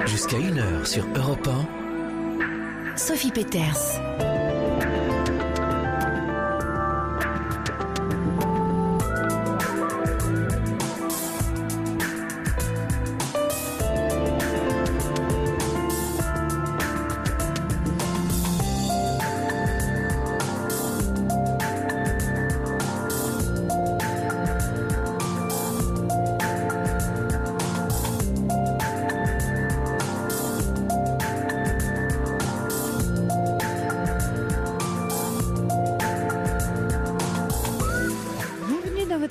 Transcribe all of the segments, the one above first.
Jusqu'à 1h sur Europe 1. Sophie Peters.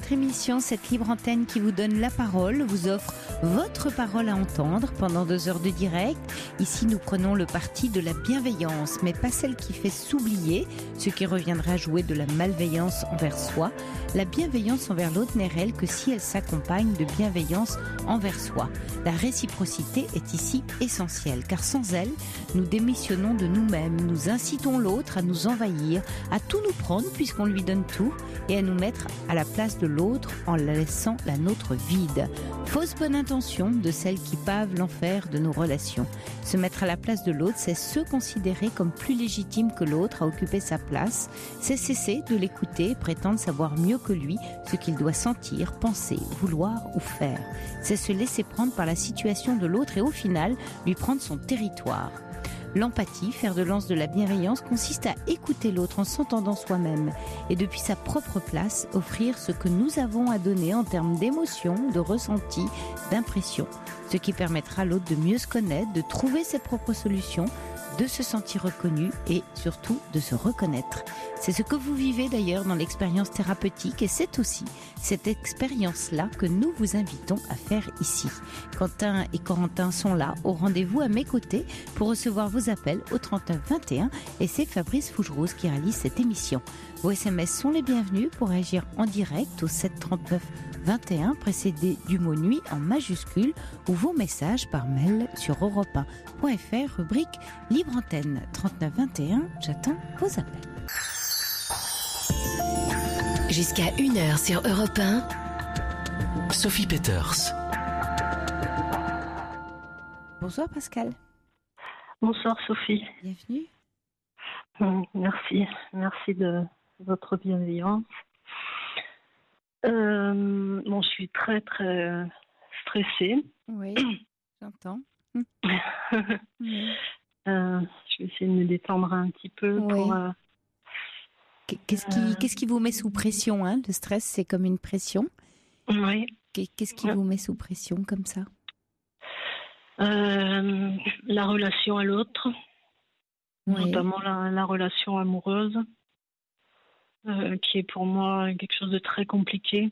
Émission, cette libre antenne qui vous donne la parole, vous offre votre parole à entendre pendant 2 heures de direct. Ici, nous prenons le parti de la bienveillance, mais pas celle qui fait s'oublier, ce qui reviendrait à jouer de la malveillance envers soi. La bienveillance envers l'autre n'est réelle que si elle s'accompagne de bienveillance envers soi. La réciprocité est ici essentielle, car sans elle, nous démissionnons de nous-mêmes, nous incitons l'autre à nous envahir, à tout nous prendre puisqu'on lui donne tout, et à nous mettre à la place de l'autre en la laissant la nôtre vide. Fausse bonne intention de celles qui pavent l'enfer de nos relations. Se mettre à la place de l'autre, c'est se considérer comme plus légitime que l'autre à occuper sa place, c'est cesser de l'écouter, prétendre savoir mieux que lui ce qu'il doit sentir, penser, vouloir ou faire. C'est se laisser prendre par la situation de l'autre et au final, lui prendre son territoire. L'empathie, fer de lance de la bienveillance, consiste à écouter l'autre en s'entendant soi-même et depuis sa propre place, offrir ce que nous avons à donner en termes d'émotions, de ressentis, d'impressions, ce qui permettra à l'autre de mieux se connaître, de trouver ses propres solutions, de se sentir reconnu et surtout de se reconnaître. C'est ce que vous vivez d'ailleurs dans l'expérience thérapeutique et c'est aussi cette expérience-là que nous vous invitons à faire ici. Quentin et Corentin sont là au rendez-vous à mes côtés pour recevoir vos appels au 39 21 et c'est Fabrice Fougerose qui réalise cette émission. Vos SMS sont les bienvenus pour agir en direct au 7 39 21 précédé du mot nuit en majuscule ou vos messages par mail sur europe1.fr rubrique Libre Antenne 39 21. J'attends vos appels. Jusqu'à 1h sur Europe 1. Sophie Peters. Bonsoir Pascal. Bonsoir Sophie. Bienvenue. Merci de votre bienveillance. Je suis très très stressée. Oui, j'entends. Oui. Je vais essayer de me détendre un petit peu pour... Qu'est-ce qui vous met sous pression, hein? Le stress, c'est comme une pression. Oui. Qu'est-ce qui vous met sous pression comme ça? La relation à l'autre, notamment la relation amoureuse, qui est pour moi quelque chose de très compliqué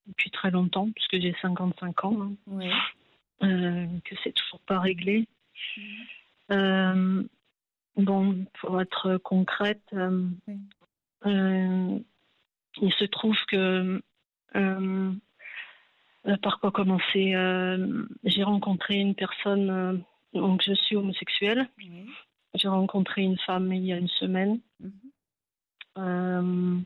depuis très longtemps, puisque j'ai 55 ans, que c'est toujours pas réglé. Pour être concrète, il se trouve que par quoi commencer, j'ai rencontré une personne, donc je suis homosexuelle. J'ai rencontré une femme il y a une semaine. Il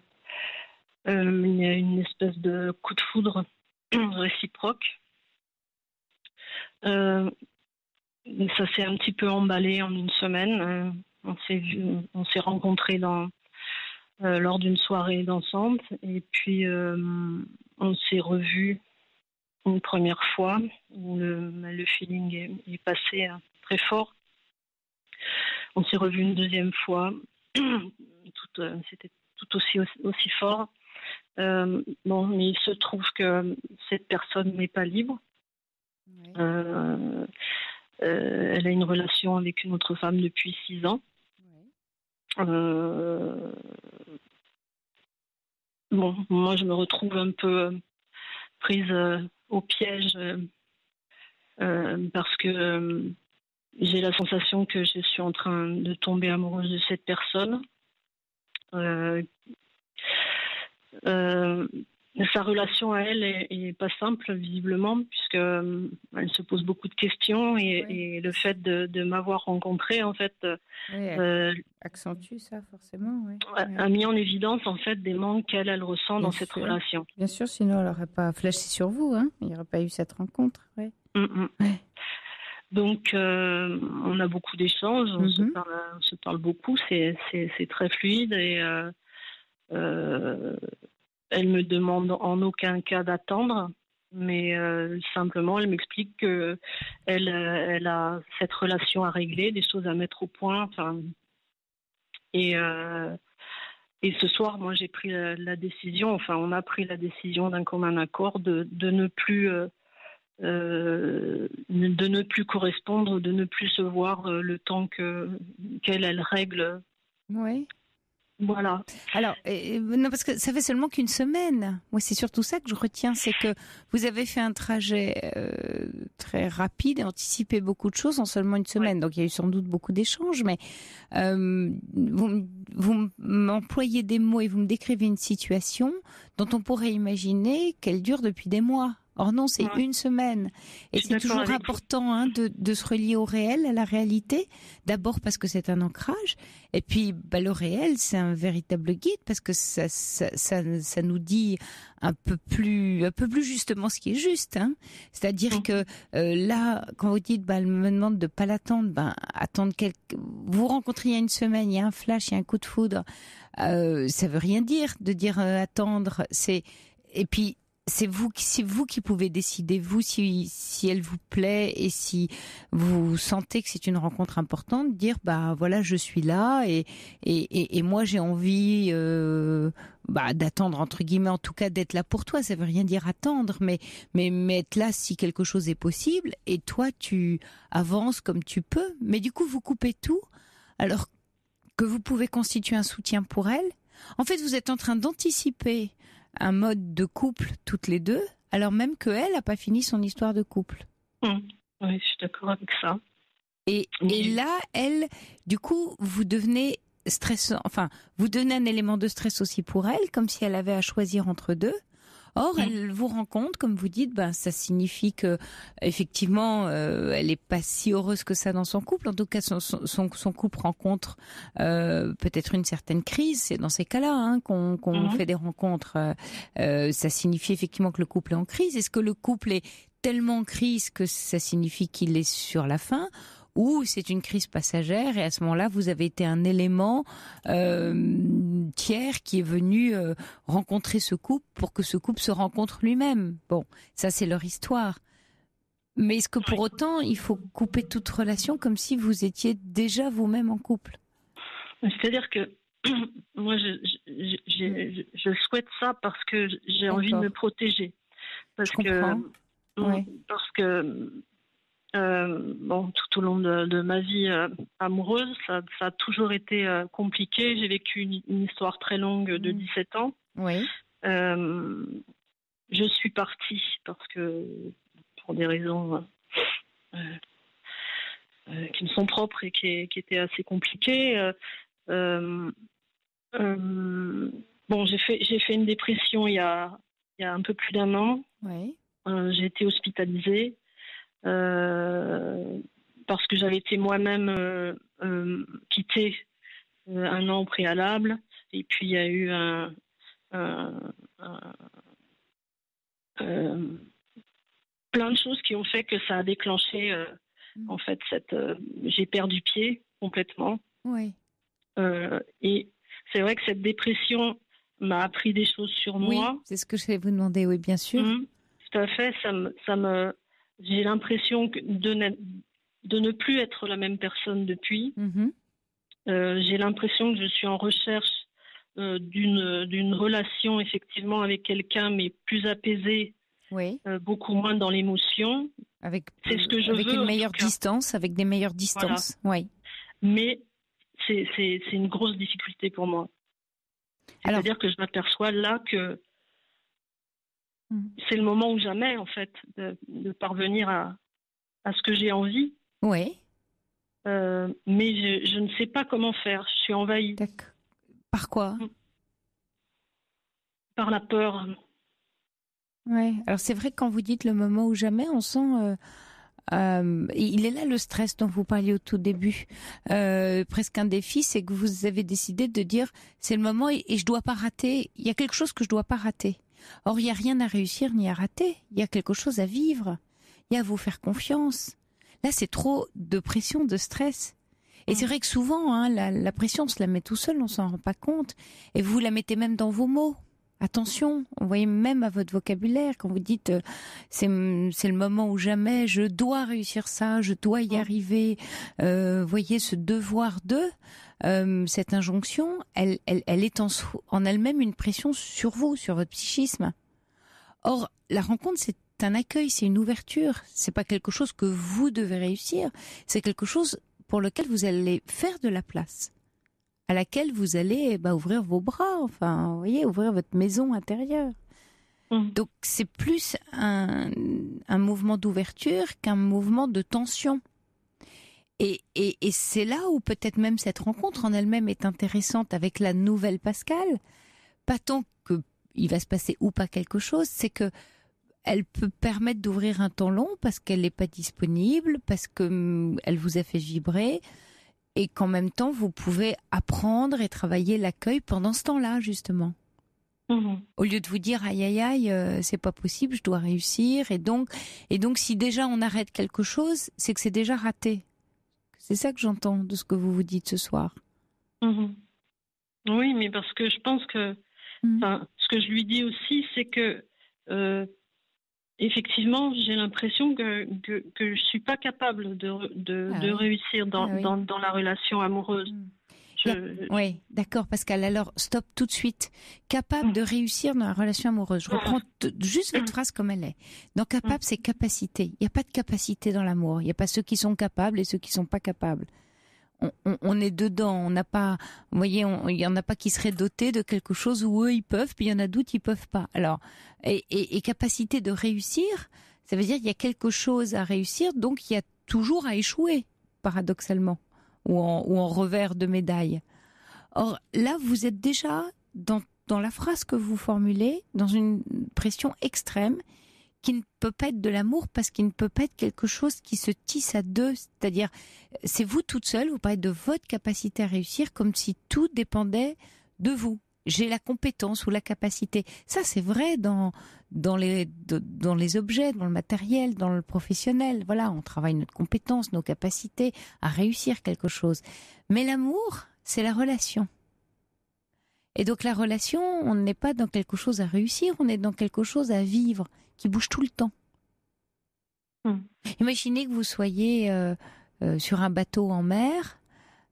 y a une espèce de coup de foudre réciproque. Ça s'est un petit peu emballé en une semaine. On s'est rencontrés lors d'une soirée dansante et puis on s'est revus une première fois où le feeling est passé très fort. On s'est revus une deuxième fois. C'était tout aussi fort. Mais il se trouve que cette personne n'est pas libre. Elle a une relation avec une autre femme depuis 6 ans. Moi je me retrouve un peu prise au piège parce que j'ai la sensation que je suis en train de tomber amoureuse de cette personne. Sa relation à elle est pas simple visiblement puisque elle se pose beaucoup de questions et le fait de m'avoir rencontrée en fait accentue ça forcément a mis en évidence en fait des manques qu'elle ressent dans cette relation. Bien sûr, sinon elle n'aurait pas flashé sur vous, hein. Il n'y aurait pas eu cette rencontre. Donc, on a beaucoup d'échanges, on se parle beaucoup, c'est très fluide et elle me demande en aucun cas d'attendre, mais simplement elle m'explique que elle a cette relation à régler, des choses à mettre au point, enfin, et ce soir, moi j'ai pris la décision, enfin on a pris la décision d'un commun accord de ne plus correspondre, de ne plus se voir le temps qu'elle règle. Oui. Voilà. Alors, non, parce que ça fait seulement qu'une semaine. Moi, c'est surtout ça que je retiens, c'est que vous avez fait un trajet très rapide et anticipé beaucoup de choses en seulement une semaine. Ouais. Donc, il y a eu sans doute beaucoup d'échanges, mais vous m'employez des mots et vous me décrivez une situation dont on pourrait imaginer qu'elle dure depuis des mois. Or non, c'est une semaine. Et c'est toujours important de se relier au réel, à la réalité. D'abord parce que c'est un ancrage. Et puis, le réel, c'est un véritable guide parce que ça nous dit un peu plus justement ce qui est juste. Hein. C'est-à-dire que là, quand vous dites, elle me demande de pas l'attendre, attendre vous vous rencontrez il y a une semaine, il y a un flash, il y a un coup de foudre. Ça veut rien dire de dire attendre. Et puis, c'est vous qui pouvez décider, vous, si elle vous plaît et si vous sentez que c'est une rencontre importante, dire voilà, je suis là et moi j'ai envie d'attendre, entre guillemets, en tout cas d'être là pour toi. Ça veut rien dire attendre, mais être là si quelque chose est possible, et toi tu avances comme tu peux. Mais du coup vous coupez tout alors que vous pouvez constituer un soutien pour elle. En fait, vous êtes en train d'anticiper un mode de couple toutes les deux, alors même qu'elle n'a pas fini son histoire de couple. Oui, je suis d'accord avec ça. Et là, elle, du coup, vous devenez stressant, enfin, vous donnez un élément de stress aussi pour elle, comme si elle avait à choisir entre deux. Or, elle vous rencontre, comme vous dites, ça signifie que effectivement, elle est pas si heureuse que ça dans son couple. En tout cas, son couple rencontre peut-être une certaine crise. C'est dans ces cas-là qu'on fait des rencontres. Ça signifie effectivement que le couple est en crise. Est-ce que le couple est tellement en crise que ça signifie qu'il est sur la fin ? Ou c'est une crise passagère et à ce moment-là, vous avez été un élément tiers qui est venu rencontrer ce couple pour que ce couple se rencontre lui-même. Bon, ça c'est leur histoire. Mais est-ce que pour autant, il faut couper toute relation comme si vous étiez déjà vous-même en couple ? C'est-à-dire que moi, je souhaite ça parce que j'ai envie de me protéger. Parce que tout au long de ma vie amoureuse, ça a toujours été compliqué. J'ai vécu une histoire très longue de 17 ans. Oui. Je suis partie parce que, pour des raisons qui me sont propres et qui étaient assez compliquées, j'ai fait une dépression il y a un peu plus d'1 an. Oui. J'ai été hospitalisée. Parce que j'avais été moi-même quittée 1 an au préalable, et puis il y a eu plein de choses qui ont fait que ça a déclenché en fait j'ai perdu pied complètement. Oui. Et c'est vrai que cette dépression m'a appris des choses sur moi. Oui, c'est ce que je vais vous demander, oui, bien sûr. Tout à fait, j'ai l'impression de ne plus être la même personne depuis. J'ai l'impression que je suis en recherche d'une relation, effectivement, avec quelqu'un, mais plus apaisée, beaucoup moins dans l'émotion. C'est ce que je veux. Avec une meilleure distance, avec des meilleures distances. Voilà. Oui. Mais c'est une grosse difficulté pour moi. C'est-à-dire que je m'aperçois là que c'est le moment ou jamais, en fait, de parvenir à ce que j'ai envie. Oui. Mais je ne sais pas comment faire. Je suis envahie. D'accord. Par quoi ? Par la peur. Oui. Alors, c'est vrai que quand vous dites le moment ou jamais, on sent... il est là le stress dont vous parliez au tout début. Presque un défi, c'est que vous avez décidé de dire c'est le moment et je dois pas rater. Il y a quelque chose que je dois pas rater. Or, il n'y a rien à réussir ni à rater. Il y a quelque chose à vivre. Il y a à vous faire confiance. Là, c'est trop de pression, de stress. Et c'est vrai que souvent, la pression, on se la met tout seul, on s'en rend pas compte. Et vous la mettez même dans vos mots. Attention, vous voyez même à votre vocabulaire, quand vous dites c'est le moment ou jamais, je dois réussir ça, je dois y arriver. Voyez ce devoir de, cette injonction, elle est en elle-même une pression sur vous, sur votre psychisme. Or, la rencontre, c'est un accueil, c'est une ouverture. C'est pas quelque chose que vous devez réussir, c'est quelque chose pour lequel vous allez faire de la place, à laquelle vous allez ouvrir vos bras, enfin, vous voyez, ouvrir votre maison intérieure. Donc, c'est plus un mouvement d'ouverture qu'un mouvement de tension. Et c'est là où peut-être même cette rencontre en elle-même est intéressante avec la nouvelle Pascale. Pas tant qu'il va se passer ou pas quelque chose, c'est que elle peut permettre d'ouvrir un temps long parce qu'elle n'est pas disponible, parce qu'elle vous a fait vibrer, et qu'en même temps, vous pouvez apprendre et travailler l'accueil pendant ce temps-là, justement. Au lieu de vous dire, aïe, aïe, aïe, c'est pas possible, je dois réussir. Et donc, si déjà on arrête quelque chose, c'est que c'est déjà raté. C'est ça que j'entends de ce que vous vous dites ce soir. Oui, mais parce que je pense que, ce que je lui dis aussi, c'est que, effectivement, j'ai l'impression que je suis pas capable de réussir dans la relation amoureuse. Oui, d'accord, Pascal. Alors, stop tout de suite. Capable de réussir dans la relation amoureuse. Je reprends juste votre phrase comme elle est. Dans capable, c'est capacité. Il n'y a pas de capacité dans l'amour. Il n'y a pas ceux qui sont capables et ceux qui ne sont pas capables. On est dedans. On n'a pas, vous voyez, il n'y en a pas qui seraient dotés de quelque chose où eux, ils peuvent, puis il y en a d'autres qui ne peuvent pas. Alors, et capacité de réussir, ça veut dire qu'il y a quelque chose à réussir, donc il y a toujours à échouer, paradoxalement. Ou en revers de médaille. Or, là, vous êtes déjà dans la phrase que vous formulez, dans une pression extrême qui ne peut pas être de l'amour parce qu'il ne peut pas être quelque chose qui se tisse à deux. C'est-à-dire, c'est vous toute seule, vous parlez de votre capacité à réussir comme si tout dépendait de vous. J'ai la compétence ou la capacité. Ça, c'est vrai dans les objets, dans le matériel, dans le professionnel. Voilà, on travaille notre compétence, nos capacités à réussir quelque chose. Mais l'amour, c'est la relation. Et donc la relation, on n'est pas dans quelque chose à réussir, on est dans quelque chose à vivre, qui bouge tout le temps. Imaginez que vous soyez sur un bateau en mer,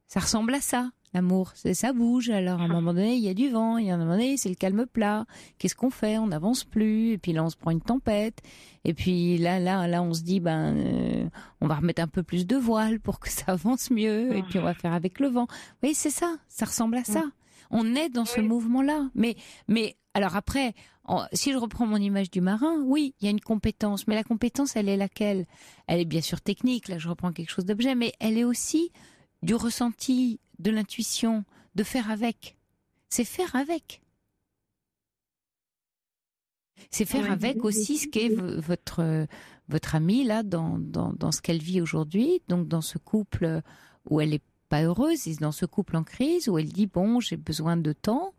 ça ressemble à ça. L'amour, ça bouge. Alors, à un moment donné, il y a du vent. Et à un moment donné, c'est le calme plat. Qu'est-ce qu'on fait ? On n'avance plus. Et puis là, on se prend une tempête. Et puis là, on se dit, on va remettre un peu plus de voile pour que ça avance mieux. Et puis, on va faire avec le vent. Vous voyez, c'est ça. Ça ressemble à ça. On est dans ce mouvement-là. Mais alors après, si je reprends mon image du marin, oui, il y a une compétence. Mais la compétence, elle est laquelle ? Elle est bien sûr technique. Là, je reprends quelque chose d'objet. Mais elle est aussi du ressenti, de l'intuition, de faire avec. C'est faire avec. C'est faire avec aussi ce qu'est votre amie là dans ce qu'elle vit aujourd'hui, donc dans ce couple où elle est pas heureuse, et dans ce couple en crise où elle dit bon, j'ai besoin de temps.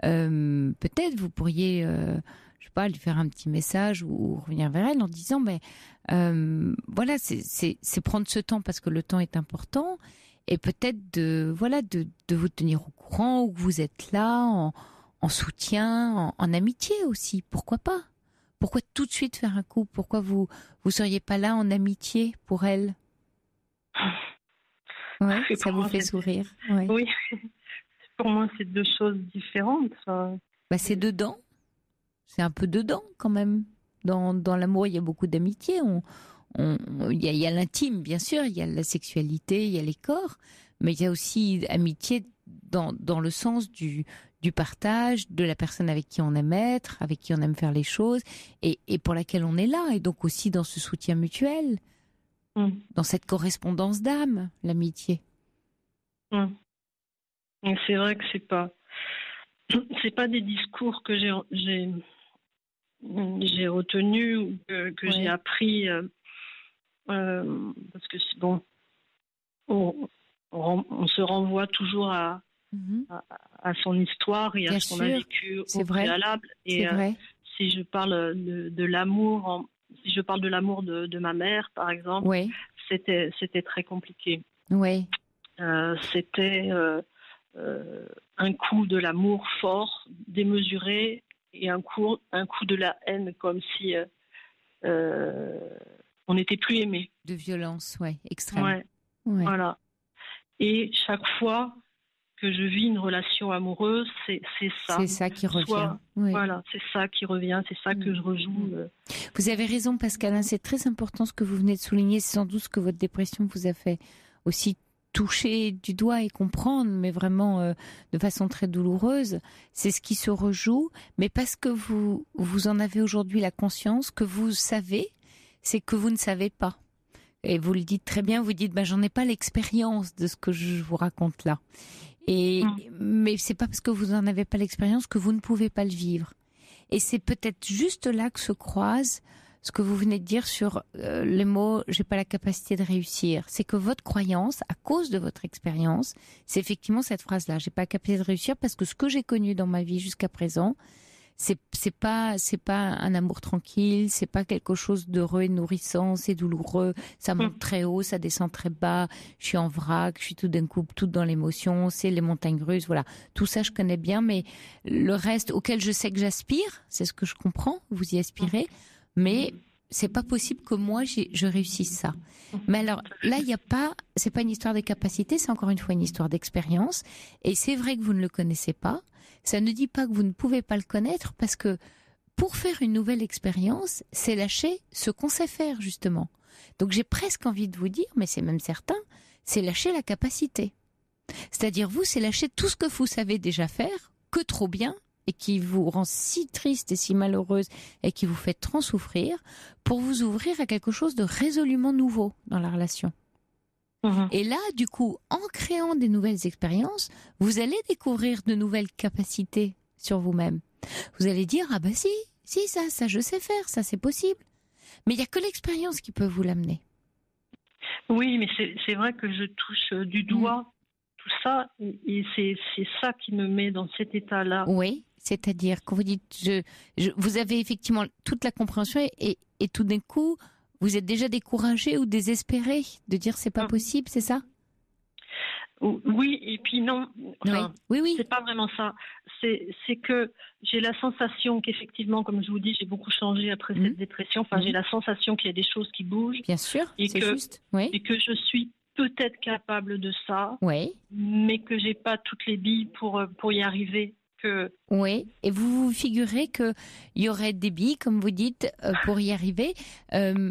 Peut-être vous pourriez, je sais pas, lui faire un petit message ou revenir vers elle en disant voilà, c'est prendre ce temps parce que le temps est important. Et peut-être de vous tenir au courant où vous êtes là, en soutien, en amitié aussi. Pourquoi pas ? Pourquoi tout de suite faire un coup ? Pourquoi vous seriez pas là en amitié pour elle ? Ouais, ça vous fait sourire. Ouais. Oui, pour moi c'est deux choses différentes. C'est dedans. C'est un peu dedans quand même. Dans l'amour, il y a beaucoup d'amitié. Il y a l'intime, bien sûr, il y a la sexualité, il y a les corps, mais il y a aussi amitié dans le sens du partage, de la personne avec qui on aime être, avec qui on aime faire les choses, et pour laquelle on est là, et donc aussi dans ce soutien mutuel, dans cette correspondance d'âme, l'amitié. C'est vrai que c'est pas des discours que j'ai retenus ou que j'ai appris. Parce que bon, on se renvoie toujours à son histoire et à ce qu'on a vécu au préalable. Et si je parle de l'amour, si je parle de l'amour de ma mère, par exemple, c'était très compliqué. Oui. C'était un coup de l'amour fort, démesuré, et un coup de la haine, comme si on n'était plus aimé. De violence, ouais, extrême. Ouais, voilà. Et chaque fois que je vis une relation amoureuse, c'est ça. C'est ça qui revient. Oui. Voilà, c'est ça qui revient, c'est ça que je rejoue. Vous avez raison, Pascal, c'est très important ce que vous venez de souligner. C'est sans doute ce que votre dépression vous a fait aussi toucher du doigt et comprendre, mais vraiment de façon très douloureuse. C'est ce qui se rejoue, mais parce que vous en avez aujourd'hui la conscience, que vous savez, c'est que vous ne savez pas. Et vous le dites très bien, vous dites, j'en ai pas l'expérience de ce que je vous raconte là. Mais c'est pas parce que vous n'en avez pas l'expérience que vous ne pouvez pas le vivre. Et c'est peut-être juste là que se croise ce que vous venez de dire sur les mots « j'ai pas la capacité de réussir ». C'est que votre croyance, à cause de votre expérience, c'est effectivement cette phrase-là. J'ai pas la capacité de réussir parce que ce que j'ai connu dans ma vie jusqu'à présent, c'est pas un amour tranquille, c'est pas quelque chose d'heureux et nourrissant, c'est douloureux, ça monte très haut, ça descend très bas, je suis en vrac, je suis tout d'un coup toute dans l'émotion, c'est les montagnes russes, voilà. Tout ça je connais bien, mais le reste auquel je sais que j'aspire, c'est ce que je comprends, vous y aspirez, mais c'est pas possible que moi je réussisse ça. Mais alors là c'est pas une histoire de capacité, c'est encore une fois une histoire d'expérience, et c'est vrai que vous ne le connaissez pas. Ça ne dit pas que vous ne pouvez pas le connaître, parce que pour faire une nouvelle expérience, c'est lâcher ce qu'on sait faire, justement. Donc j'ai presque envie de vous dire, mais c'est même certain, c'est lâcher la capacité. C'est-à-dire c'est lâcher tout ce que vous savez déjà faire, que trop bien, et qui vous rend si triste et si malheureuse, et qui vous fait trop souffrir, pour vous ouvrir à quelque chose de résolument nouveau dans la relation. Et là, du coup, en créant des nouvelles expériences, vous allez découvrir de nouvelles capacités sur vous-même. Vous allez dire, si, ça je sais faire, ça c'est possible. Mais il n'y a que l'expérience qui peut vous l'amener. Oui, mais c'est vrai que je touche du doigt tout ça, et c'est ça qui me met dans cet état-là. Oui, c'est-à-dire, quand vous dites, vous avez effectivement toute la compréhension, et tout d'un coup, vous êtes déjà découragé ou désespéré de dire c'est pas possible, c'est ça? Oui, et puis non. Enfin, oui. C'est pas vraiment ça. C'est que j'ai la sensation qu'effectivement, comme je vous dis, j'ai beaucoup changé après cette dépression. Enfin, j'ai la sensation qu'il y a des choses qui bougent. Bien sûr, c'est juste. Oui. Et que je suis peut-être capable de ça. Oui. Mais que j'ai pas toutes les billes pour y arriver. Oui, et vous vous figurez qu'il y aurait des billes, comme vous dites, pour y arriver,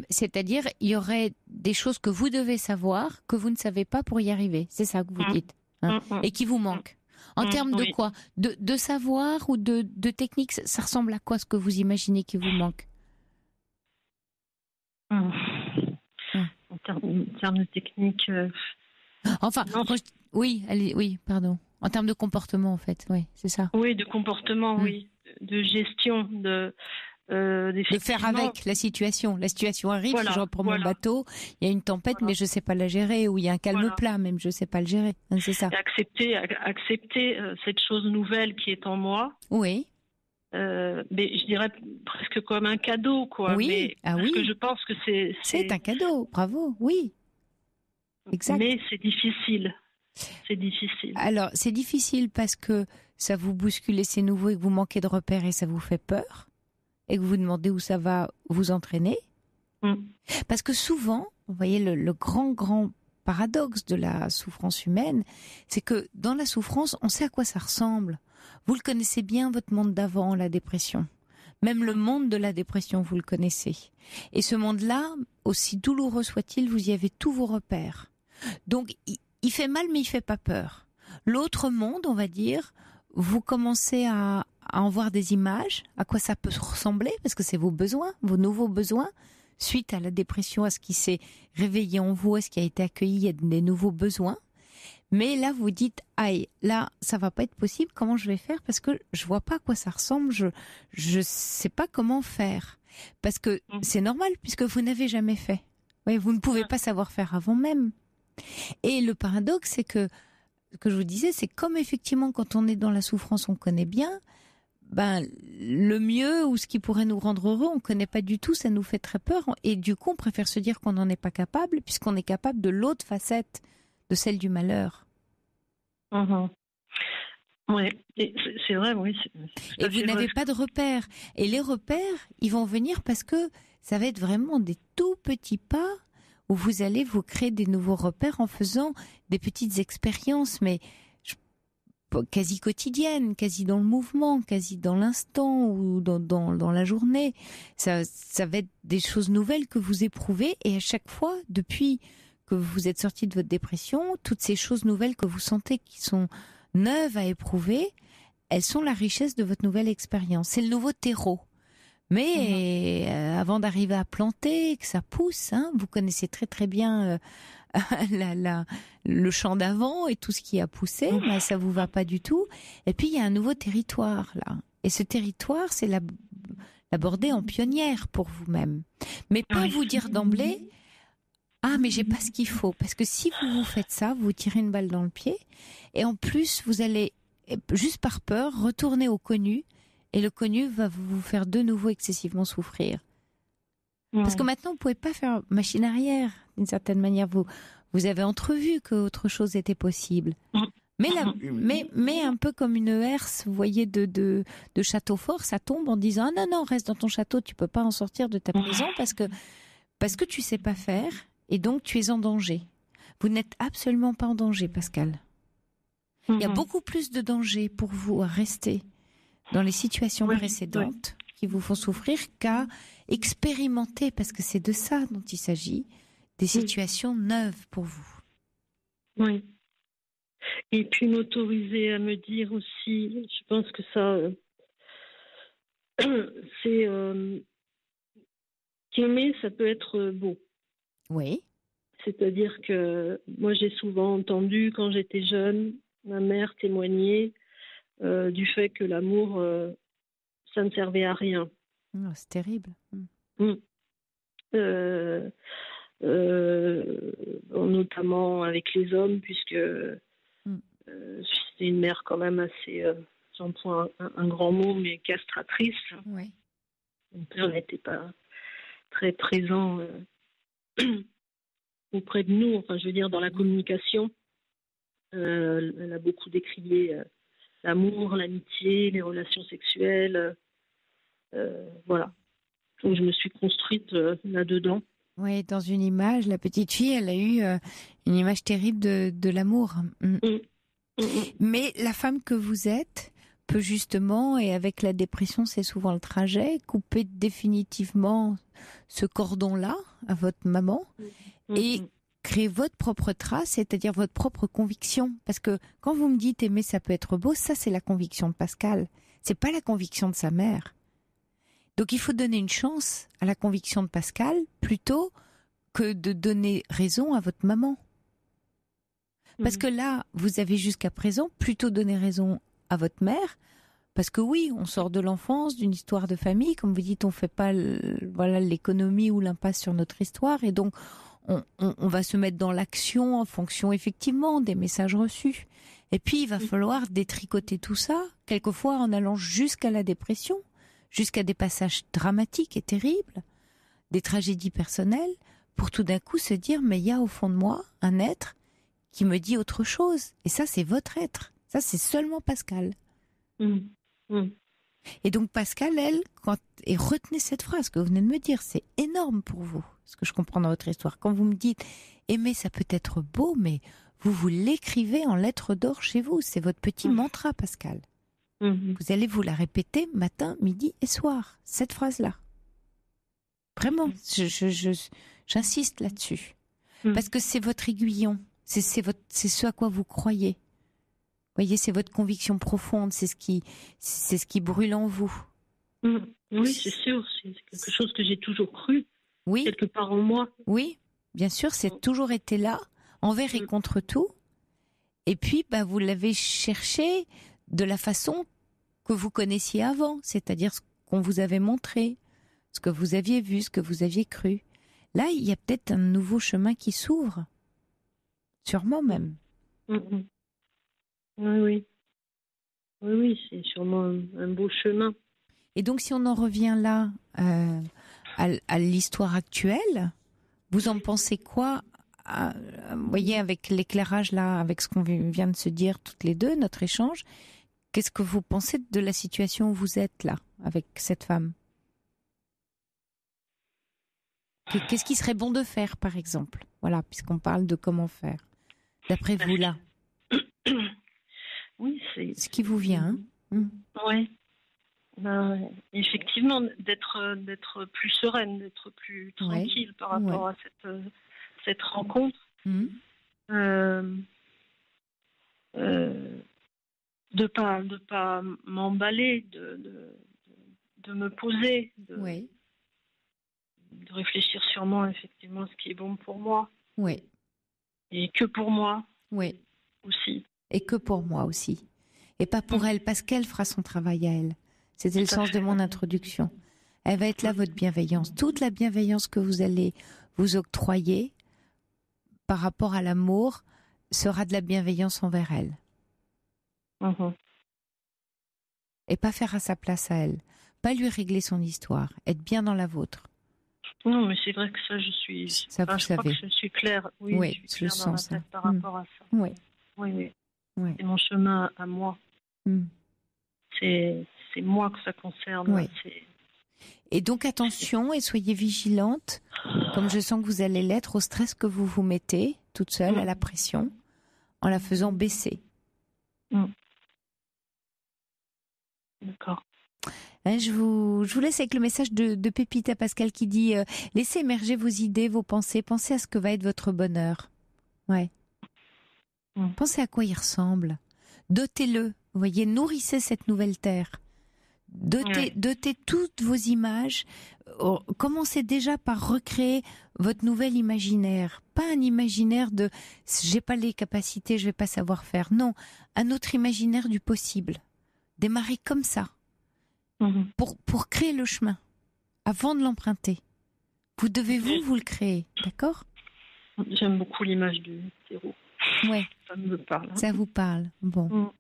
c'est-à-dire il y aurait des choses que vous devez savoir, que vous ne savez pas pour y arriver, c'est ça que vous dites, hein, et qui vous manquent. En termes de quoi? De savoir ou de technique, ça ressemble à quoi ce que vous imaginez qui vous manque? En termes de technique... Enfin, oui, pardon. En termes de comportement, en fait, oui, c'est ça. Oui, de comportement, oui. De gestion, de faire avec la situation. La situation arrive, je reprends mon bateau, il y a une tempête, mais je ne sais pas la gérer, ou il y a un calme plat, même je ne sais pas le gérer. C'est ça. Accepter cette chose nouvelle qui est en moi. Oui. Mais je dirais presque comme un cadeau, quoi. Oui, mais parce que je pense que c'est... C'est un cadeau, bravo, oui. Exact. Mais c'est difficile. C'est difficile. Alors, c'est difficile parce que ça vous bouscule et c'est nouveau et que vous manquez de repères et ça vous fait peur et que vous demandez où ça va vous entraîner. Parce que souvent, vous voyez, le grand paradoxe de la souffrance humaine, c'est que dans la souffrance, on sait à quoi ça ressemble. Vous le connaissez bien, votre monde d'avant, la dépression. Même le monde de la dépression, vous le connaissez. Et ce monde-là, aussi douloureux soit-il, vous y avez tous vos repères. Donc, il fait mal, mais il fait pas peur. L'autre monde, on va dire, vous commencez à en voir des images, à quoi ça peut ressembler, parce que c'est vos besoins, vos nouveaux besoins, suite à la dépression, à ce qui s'est réveillé en vous, à ce qui a été accueilli, il y a des nouveaux besoins. Mais là, vous dites, aïe, là, ça va pas être possible, comment je vais faire? Parce que je vois pas à quoi ça ressemble, je sais pas comment faire. Parce que c'est normal, puisque vous n'avez jamais fait. Oui, vous ne pouvez pas savoir faire avant même. Et le paradoxe, c'est que, ce que je vous disais, c'est comme effectivement quand on est dans la souffrance, on connaît bien, le mieux ou ce qui pourrait nous rendre heureux, on ne connaît pas du tout, ça nous fait très peur. Et du coup, on préfère se dire qu'on n'en est pas capable, puisqu'on est capable de l'autre facette, de celle du malheur. Oui, c'est vrai, oui. Et vous n'avez pas de repères. Et les repères, ils vont venir parce que ça va être vraiment des tout petits pas où vous allez vous créer des nouveaux repères en faisant des petites expériences, mais quasi quotidiennes, quasi dans le mouvement, quasi dans l'instant ou dans la journée. Ça va être des choses nouvelles que vous éprouvez, et à chaque fois, depuis que vous êtes sorti de votre dépression, toutes ces choses nouvelles que vous sentez qui sont neuves à éprouver, elles sont la richesse de votre nouvelle expérience. C'est le nouveau terreau. Mais avant d'arriver à planter, que ça pousse, vous connaissez très très bien le champ d'avant et tout ce qui a poussé, mais ça vous va pas du tout. Et puis il y a un nouveau territoire là. Et ce territoire, c'est l'aborder en pionnière pour vous-même. Mais pas vous dire d'emblée, ah mais j'ai pas ce qu'il faut. Parce que si vous faites ça, vous tirez une balle dans le pied. Et en plus, vous allez, juste par peur, retourner au connu. Et le connu va vous faire de nouveau excessivement souffrir. Parce que maintenant, vous ne pouvez pas faire machine arrière, d'une certaine manière. Vous avez entrevu qu'autre chose était possible. Mais un peu comme une herse, vous voyez, de château fort, ça tombe en disant « Ah non, reste dans ton château, tu ne peux pas en sortir de ta prison parce que tu ne sais pas faire et donc tu es en danger. » Vous n'êtes absolument pas en danger, Pascal. Il y a beaucoup plus de danger pour vous à rester dans les situations précédentes qui vous font souffrir qu'à expérimenter, parce que c'est de ça dont il s'agit, des situations neuves pour vous. Oui. Et puis m'autoriser à me dire aussi, je pense que ça, c'est qu'aimer, ça peut être beau. Oui. C'est-à-dire que moi, j'ai souvent entendu, quand j'étais jeune, ma mère témoigner du fait que l'amour, ça ne servait à rien. Oh, c'est terrible. Notamment avec les hommes, puisque c'était une mère quand même assez, j'emploie un grand mot, mais castratrice. Oui. Mon père n'était pas très présent auprès de nous, enfin je veux dire dans la communication. Elle a beaucoup décrié l'amour, l'amitié, les relations sexuelles. Voilà. Donc je me suis construite là-dedans. Oui, dans une image, la petite fille, elle a eu une image terrible de l'amour. Mais la femme que vous êtes peut justement, et avec la dépression, c'est souvent le trajet, couper définitivement ce cordon-là à votre maman et créer votre propre trace, c'est-à-dire votre propre conviction. Parce que quand vous me dites aimer, ça peut être beau, ça c'est la conviction de Pascal. C'est pas la conviction de sa mère. Donc il faut donner une chance à la conviction de Pascal plutôt que de donner raison à votre maman. Parce que là, vous avez jusqu'à présent plutôt donné raison à votre mère, parce que oui, on sort de l'enfance, d'une histoire de famille, comme vous dites, on fait pas l'économie ou l'impasse sur notre histoire, et donc on va se mettre dans l'action en fonction effectivement des messages reçus. Et puis il va falloir détricoter tout ça, quelquefois en allant jusqu'à la dépression, jusqu'à des passages dramatiques et terribles, des tragédies personnelles, pour tout d'un coup se dire, mais il y a au fond de moi un être qui me dit autre chose. Et ça, c'est votre être. Ça, c'est seulement Pascal. Et donc Pascal, elle, et retenez cette phrase que vous venez de me dire, c'est énorme pour vous, ce que je comprends dans votre histoire. Quand vous me dites, aimer, ça peut être beau, mais vous l'écrivez en lettres d'or chez vous. C'est votre petit mantra, Pascal. Vous allez vous la répéter matin, midi et soir, cette phrase-là. Vraiment, j'insiste là-dessus. Parce que c'est votre aiguillon, c'est ce à quoi vous croyez. Vous voyez, c'est votre conviction profonde, c'est ce qui brûle en vous. Oui, c'est sûr, c'est quelque chose que j'ai toujours cru, quelque part en moi. Oui, bien sûr, c'est toujours été là, envers et contre tout. Et puis, vous l'avez cherché de la façon que vous connaissiez avant, c'est-à-dire ce qu'on vous avait montré, ce que vous aviez vu, ce que vous aviez cru. Là, il y a peut-être un nouveau chemin qui s'ouvre, sûrement même. Oui. Oui, c'est sûrement un beau chemin. Et donc, si on en revient là à l'histoire actuelle, vous en pensez quoi vous voyez, avec l'éclairage là, avec ce qu'on vient de se dire toutes les deux, notre échange, qu'est-ce que vous pensez de la situation où vous êtes là, avec cette femme? Qu'est-ce qui serait bon de faire, par exemple? Voilà, puisqu'on parle de comment faire. D'après vous, là, Oui, c'est... ce qui vous vient. Hein. Oui. Ben, effectivement, d'être plus sereine, d'être plus tranquille par rapport à cette rencontre. Mmh. De pas m'emballer, de me poser, de réfléchir sûrement effectivement ce qui est bon pour moi. Oui. Et que pour moi. Oui. Aussi. Et que pour moi aussi. Et pas pour elle, parce qu'elle fera son travail à elle. C'était le sens de mon introduction. Elle va être là, votre bienveillance. Toute la bienveillance que vous allez vous octroyer par rapport à l'amour sera de la bienveillance envers elle. Mmh. Et pas faire à sa place à elle. Pas lui régler son histoire. Être bien dans la vôtre. Non, mais c'est vrai que ça, je suis... Ça, vous je crois savez. que je suis claire. Oui, Oui, je suis claire dans ma tête par rapport à ça. Oui. Oui. Oui. C'est mon chemin à moi. C'est moi que ça concerne. Oui. Et donc attention et soyez vigilante, comme je sens que vous allez l'être, au stress que vous vous mettez toute seule, à la pression, en la faisant baisser. D'accord. Je vous laisse avec le message de Pépita Pascal qui dit laissez émerger vos idées, vos pensées, pensez à ce que va être votre bonheur. Ouais. Pensez à quoi il ressemble. Dotez-le, vous voyez, nourrissez cette nouvelle terre. Dotez toutes vos images. Commencez déjà par recréer votre nouvel imaginaire. Pas un imaginaire de j'ai pas les capacités, je vais pas savoir faire. Non, un autre imaginaire du possible. Démarrez comme ça. Pour créer le chemin, avant de l'emprunter. Vous devez vous le créer, d'accord? J'aime beaucoup l'image du terreau. Ouais. Ça me parle. Ça vous parle, bon.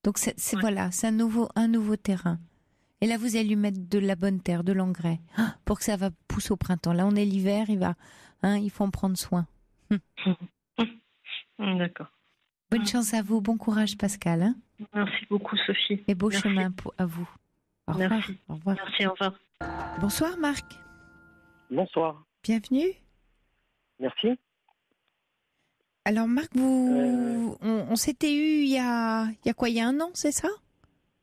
Donc voilà, c'est un nouveau terrain. Et là, vous allez lui mettre de la bonne terre, de l'engrais, pour que ça va pousser au printemps. Là, on est l'hiver, il faut en prendre soin. D'accord. Bonne chance à vous, bon courage Pascal. Hein. Merci beaucoup Sophie. Et beau chemin à vous. Au revoir. Merci. Au revoir. Merci, au revoir. Bonsoir Marc. Bonsoir. Bienvenue. Merci. Alors Marc, on s'était eu il y a quoi, il y a 1 an, c'est ça?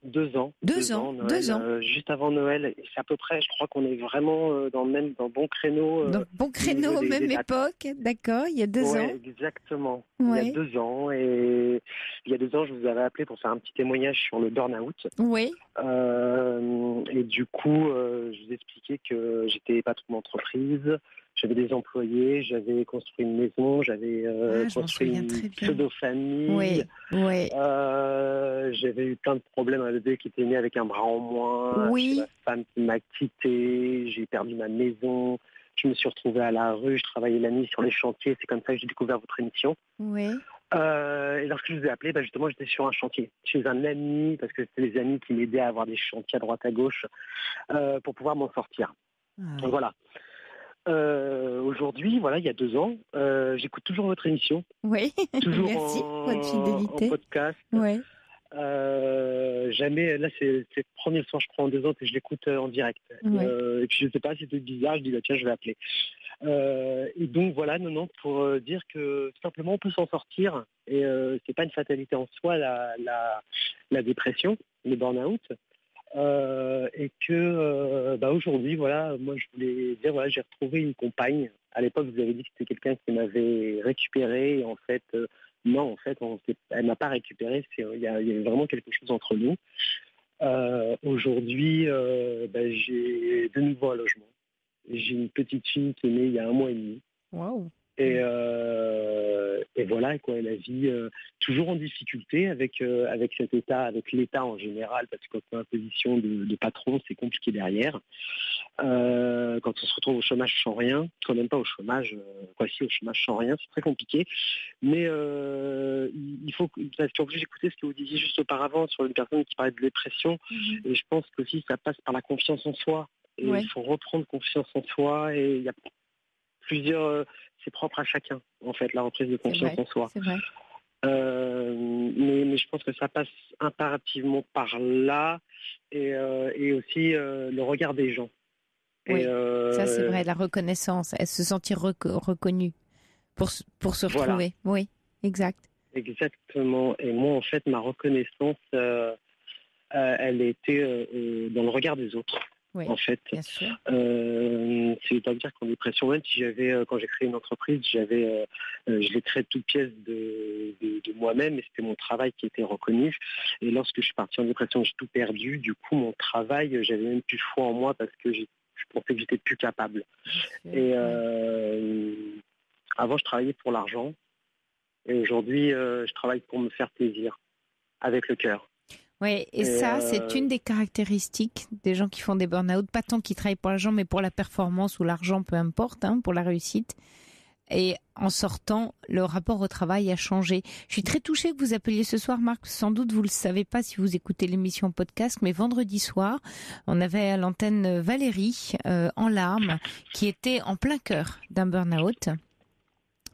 2 ans. Noël, 2 ans. Juste avant Noël. Et c'est à peu près, je crois qu'on est vraiment dans le bon créneau. Donc bon créneau, même époque, d'accord, il y a 2 ans. Exactement. Ouais. Il y a 2 ans. Et il y a 2 ans, je vous avais appelé pour faire un petit témoignage sur le burn-out. Oui. Et du coup, je vous expliquais que j'étais patron d'entreprise. J'avais des employés, j'avais construit une maison, j'avais construit une pseudo-famille. Oui. J'avais eu plein de problèmes, un bébé qui était né avec un bras en moins, oui. ma femme qui m'a quitté, j'ai perdu ma maison, je me suis retrouvé à la rue, je travaillais la nuit sur les chantiers, c'est comme ça que j'ai découvert votre émission. Oui. Et lorsque je vous ai appelé, justement, j'étais sur un chantier, chez un ami, parce que c'était les amis qui m'aidaient à avoir des chantiers à droite à gauche pour pouvoir m'en sortir. Donc voilà. Aujourd'hui, il y a 2 ans, j'écoute toujours votre émission. Oui, toujours merci pour votre fidélité. En podcast. Oui. Jamais, là c'est le premier soir, je crois, en 2 ans que je l'écoute en direct. Ouais. Et puis je sais pas, c'était bizarre, je dis tiens, je vais appeler. Et donc voilà, pour dire que tout simplement on peut s'en sortir et c'est pas une fatalité en soi la dépression, le burn-out. Et que aujourd'hui, moi je voulais dire, j'ai retrouvé une compagne. À l'époque, vous avez dit que c'était quelqu'un qui m'avait récupéré. Et en fait, non, en fait, elle m'a pas récupéré. Il y a vraiment quelque chose entre nous. Aujourd'hui, j'ai de nouveau un logement. J'ai une petite fille qui est née il y a 1 mois et demi. Wow. Et voilà quoi, la vie toujours en difficulté avec cet état, avec l'État en général, parce que quand on est en position de patron, c'est compliqué derrière. Quand on se retrouve au chômage sans rien, quand même pas au chômage, au chômage sans rien, c'est très compliqué. Mais il faut, parce qu'en plus j'écoutais ce que vous disiez juste auparavant sur une personne qui parlait de dépression, et je pense qu'aussi ça passe par la confiance en soi. Et il faut reprendre confiance en soi, et il y a plusieurs, c'est propre à chacun en fait, la reprise de confiance en soi. C'est vrai. Mais je pense que ça passe impérativement par là, et aussi le regard des gens. Oui, ça c'est vrai, la reconnaissance, se sentir reconnu pour se retrouver. Voilà. Oui, exact. Exactement. Et moi, en fait, ma reconnaissance, elle était dans le regard des autres. Oui, en fait. Bien sûr. C'est-à-dire qu'en dépression, même si quand j'ai créé une entreprise, je l'ai créée de toutes pièces de moi-même, et c'était mon travail qui était reconnu. Et lorsque je suis parti en dépression, j'ai tout perdu. Du coup, mon travail, j'avais même plus foi en moi parce que je pensais que j'étais plus capable. Et avant, je travaillais pour l'argent. Et aujourd'hui, je travaille pour me faire plaisir, avec le cœur. Oui, et ça, c'est une des caractéristiques des gens qui font des burn-out, pas tant qui travaillent pour l'argent, mais pour la performance ou l'argent, peu importe, pour la réussite. Et en sortant, le rapport au travail a changé. Je suis très touchée que vous appeliez ce soir, Marc. Sans doute, vous ne le savez pas si vous écoutez l'émission podcast, mais vendredi soir, on avait à l'antenne Valérie, en larmes, qui était en plein cœur d'un burn-out.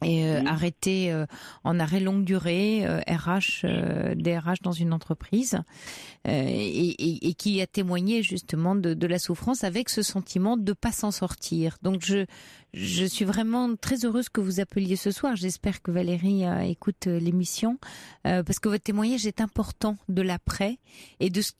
Et arrêté en arrêt longue durée, DRH dans une entreprise, et qui a témoigné justement de la souffrance avec ce sentiment de pas s'en sortir. Donc je suis vraiment très heureuse que vous appeliez ce soir. J'espère que Valérie écoute l'émission, parce que votre témoignage est important de l'après et de ce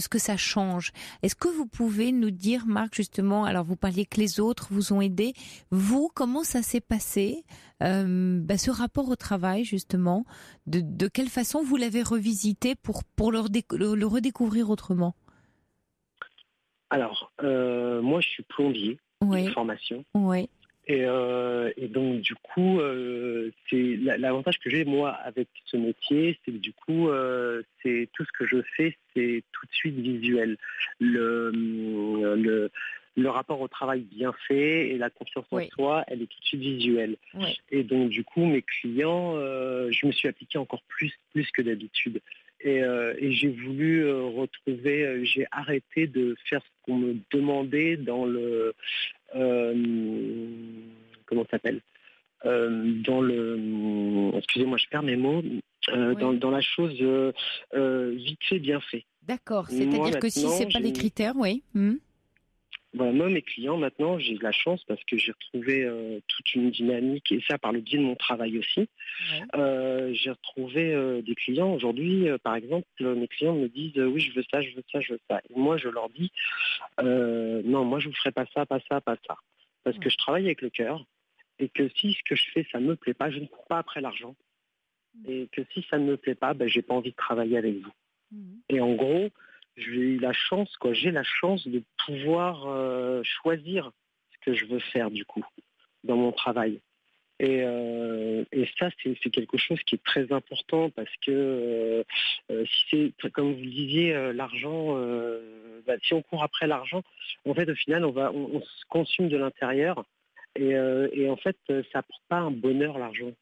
que ça change. Est-ce que vous pouvez nous dire, Marc, justement, alors vous parliez que les autres vous ont aidé, vous, comment ça s'est passé, ce rapport au travail, justement, de quelle façon vous l'avez revisité pour le redécouvrir autrement? Alors, moi je suis plombier de formation. Oui. Et donc du coup, c'est l'avantage que j'ai moi avec ce métier, c'est que du coup, c'est tout ce que je fais, c'est tout de suite visuel. Le rapport au travail bien fait et la confiance en soi, elle est tout de suite visuelle. Oui. Et donc du coup, mes clients, je me suis appliqué encore plus que d'habitude. Et j'ai voulu retrouver, j'ai arrêté de faire ce qu'on me demandait dans le comment ça s'appelle, excusez-moi, je perds mes mots, dans la chose vite fait, bien fait. D'accord, c'est-à-dire que si c'est pas les critères, Voilà, moi, mes clients, maintenant, j'ai de la chance parce que j'ai retrouvé toute une dynamique, et ça par le biais de mon travail aussi. J'ai retrouvé des clients. Aujourd'hui, par exemple, mes clients me disent oui, je veux ça, je veux ça, je veux ça. Et moi, je leur dis non, moi, je vous ferai pas ça, pas ça, pas ça. Parce que je travaille avec le cœur, et que si ce que je fais, ça ne me plaît pas, je ne cours pas après l'argent. Et que si ça ne me plaît pas, j'ai pas envie de travailler avec vous. Et en gros, j'ai la chance de pouvoir choisir ce que je veux faire du coup dans mon travail. Et ça, c'est quelque chose qui est très important parce que si c'est, comme vous le disiez, l'argent, si on court après l'argent, en fait, au final, on se consume de l'intérieur et en fait, ça apporte pas un bonheur, l'argent.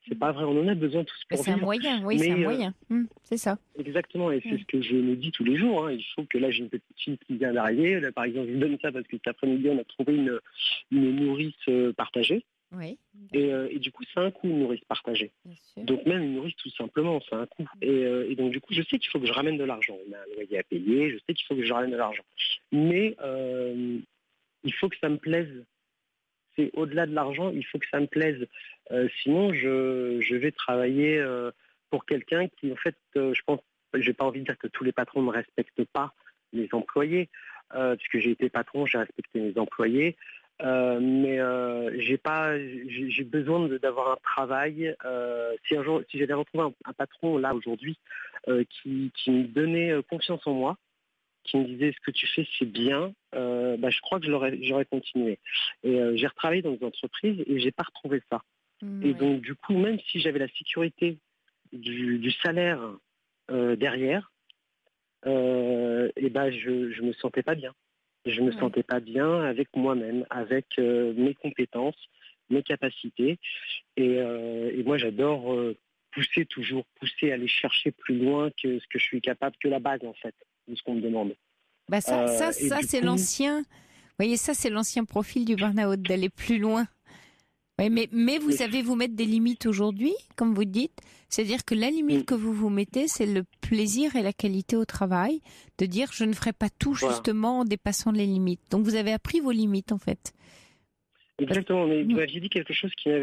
C'est pas vrai, on en a besoin tous pour vivre. C'est un moyen, c'est un moyen. C'est ça. Exactement, et c'est ce que je me dis tous les jours. Il faut que là, j'ai une petite fille qui vient d'arriver. Là, par exemple, je vous donne ça parce que cet après-midi, on a trouvé une nourrice partagée. Oui. Et du coup, c'est un coût, une nourrice partagée. Donc même une nourrice, tout simplement, c'est un coût. Et donc du coup, je sais qu'il faut que je ramène de l'argent. On a un loyer à payer, je sais qu'il faut que je ramène de l'argent. Mais il faut que ça me plaise. C'est au-delà de l'argent, il faut que ça me plaise. Sinon, je vais travailler pour quelqu'un qui, en fait, je pense, j'ai pas envie de dire que tous les patrons ne respectent pas les employés, puisque j'ai été patron, j'ai respecté mes employés. Mais j'ai besoin d'avoir un travail. Si j'allais retrouver un patron là aujourd'hui qui me donnait confiance en moi, qui me disait ce que tu fais c'est bien, je crois que j'aurais continué. Et j'ai retravaillé dans une entreprise et j'ai pas retrouvé ça. Et donc, du coup, même si j'avais la sécurité du salaire derrière, et ben, je me sentais pas bien. Je me sentais pas bien avec moi-même, avec mes compétences, mes capacités. Et moi, j'adore pousser, aller chercher plus loin que ce que je suis capable, que la base, en fait, de ce qu'on me demande. Bah ça c'est l'ancien. Vous voyez, ça c'est l'ancien profil du burn-out, d'aller plus loin. Oui, mais vous savez vous mettre des limites aujourd'hui, comme vous dites. C'est-à-dire que la limite que vous vous mettez, c'est le plaisir et la qualité au travail, de dire je ne ferai pas tout justement en dépassant les limites. Donc vous avez appris vos limites en fait. Exactement, mais vous m'aviez dit quelque chose qui a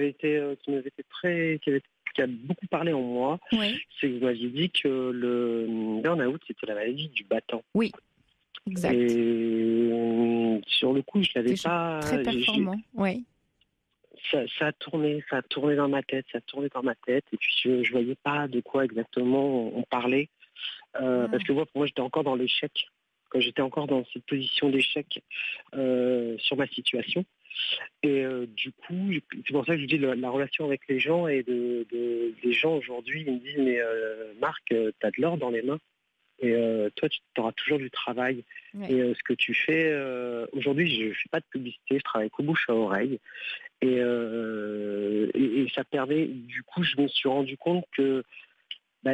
beaucoup parlé en moi. Oui. C'est que vous m'aviez dit que le burn-out, c'était la maladie du battant. Oui, exact. Et sur le coup, je l'avais pas. Très performant, oui. Ça a tourné dans ma tête, et puis je voyais pas de quoi exactement on parlait, parce que moi, pour moi, j'étais encore dans l'échec, quand j'étais encore dans cette position d'échec sur ma situation, et du coup, c'est pour ça que je dis la relation avec les gens, et des gens aujourd'hui, ils me disent mais Marc, t'as de l'or dans les mains. Et toi, tu auras toujours du travail. Ouais. Et ce que tu fais, aujourd'hui, je ne fais pas de publicité, je travaille qu'au bouche à oreille. Et ça permet, du coup, je me suis rendu compte que,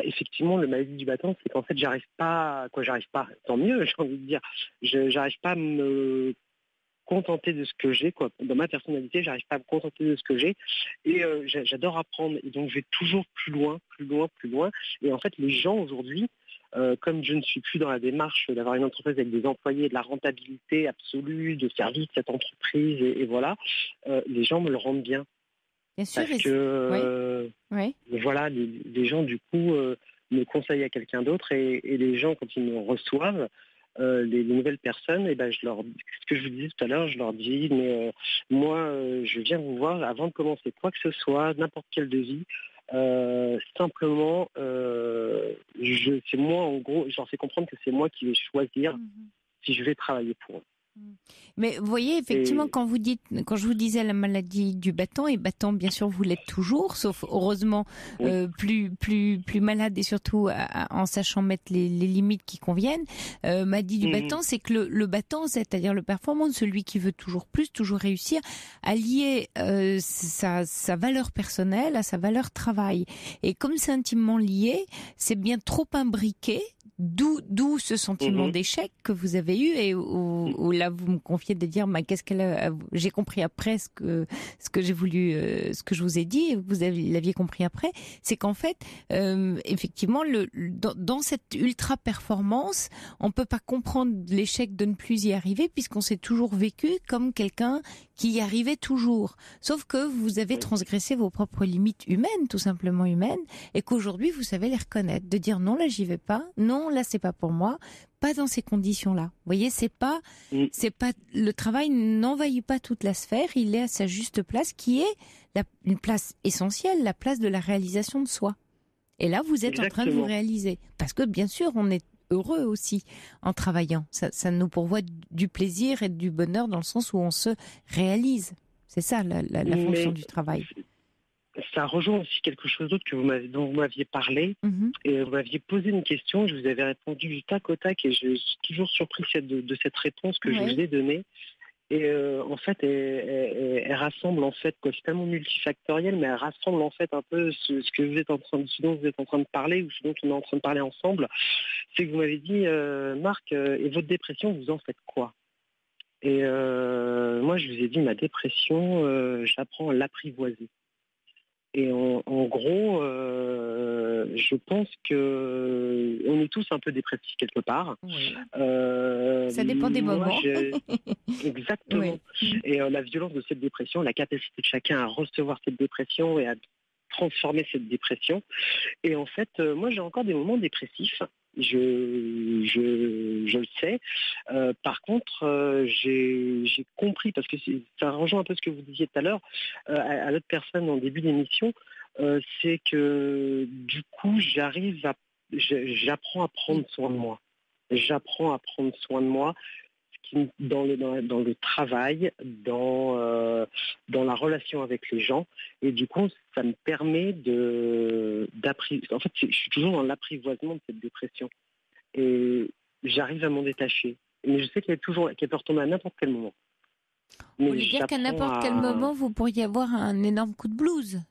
effectivement, le maladie du battant, c'est qu'en fait, j'arrive pas, tant mieux, j'ai envie de dire, j'arrive pas à me contenter de ce que j'ai, quoi. Dans ma personnalité, j'arrive pas à me contenter de ce que j'ai, et j'adore apprendre, et donc je vais toujours plus loin, et en fait, les gens aujourd'hui, comme je ne suis plus dans la démarche d'avoir une entreprise avec des employés, de la rentabilité absolue, de faire vivre cette entreprise, et voilà, les gens me le rendent bien. Bien sûr. Parce que voilà, les gens du coup me conseillent à quelqu'un d'autre, et les gens, quand ils me reçoivent, les nouvelles personnes, et ce que je vous disais tout à l'heure, je leur dis mais moi je viens vous voir avant de commencer quoi que ce soit, n'importe quel devis. Simplement, c'est moi, en gros, je leur fais comprendre que c'est moi qui vais choisir si je vais travailler pour eux. Mais vous voyez, effectivement, quand je vous disais la maladie du battant, et battant, bien sûr, vous l'êtes toujours, sauf heureusement plus malade, et surtout en sachant mettre les limites qui conviennent. Maladie du battant, c'est que le battant, c'est-à-dire le performant, celui qui veut toujours plus, toujours réussir, à lier sa valeur personnelle à sa valeur travail. Et comme c'est intimement lié, c'est bien trop imbriqué. D'où ce sentiment d'échec que vous avez eu, et où là vous me confiez de dire j'ai compris après ce que j'ai voulu, ce que je vous ai dit, et vous l'aviez compris après, c'est qu'en fait effectivement dans cette ultra performance, on peut pas comprendre l'échec de ne plus y arriver, puisqu'on s'est toujours vécu comme quelqu'un qui y arrivait toujours, sauf que vous avez transgressé vos propres limites humaines, tout simplement humaines, et qu'aujourd'hui vous savez les reconnaître, de dire non, là j'y vais pas, non, là c'est pas pour moi, pas dans ces conditions-là. Vous voyez, c'est pas le travail n'envahit pas toute la sphère, il est à sa juste place, qui est une place essentielle, la place de la réalisation de soi. Et là vous êtes en train de vous réaliser, parce que bien sûr on est heureux aussi en travaillant. Ça nous pourvoit du plaisir et du bonheur, dans le sens où on se réalise. C'est ça la fonction du travail. Ça rejoint aussi quelque chose d'autre dont vous m'aviez parlé, et vous m'aviez posé une question, je vous avais répondu du tac au tac, et je suis toujours surpris de cette réponse que je vous ai donnée. Et en fait, elle rassemble, en fait, c'est tellement multifactoriel, mais elle rassemble en fait un peu ce dont vous êtes en train de parler, ou ce dont on est en train de parler ensemble. C'est que vous m'avez dit, Marc, et votre dépression, vous en faites quoi? Et moi, je vous ai dit, ma dépression, j'apprends à l'apprivoiser. Et en gros, je pense que on est tous un peu dépressifs quelque part. Oui. Ça dépend des moments. Exactement. Oui. Et la violence de cette dépression, la capacité de chacun à recevoir cette dépression et à transformer cette dépression. Et en fait, moi, j'ai encore des moments dépressifs. Je le sais. Par contre, j'ai compris, parce que ça rejoint un peu ce que vous disiez tout à l'heure à l'autre personne en début d'émission, c'est que du coup, j'apprends à prendre soin de moi. Ce aussi dans le travail, dans la relation avec les gens. Et du coup, ça me permet en fait, je suis toujours dans l'apprivoisement de cette dépression. Et j'arrive à m'en détacher. Mais je sais qu'elle peut retomber à n'importe quel moment. Vous voulez dire qu'à n'importe quel moment, vous pourriez avoir un énorme coup de blues?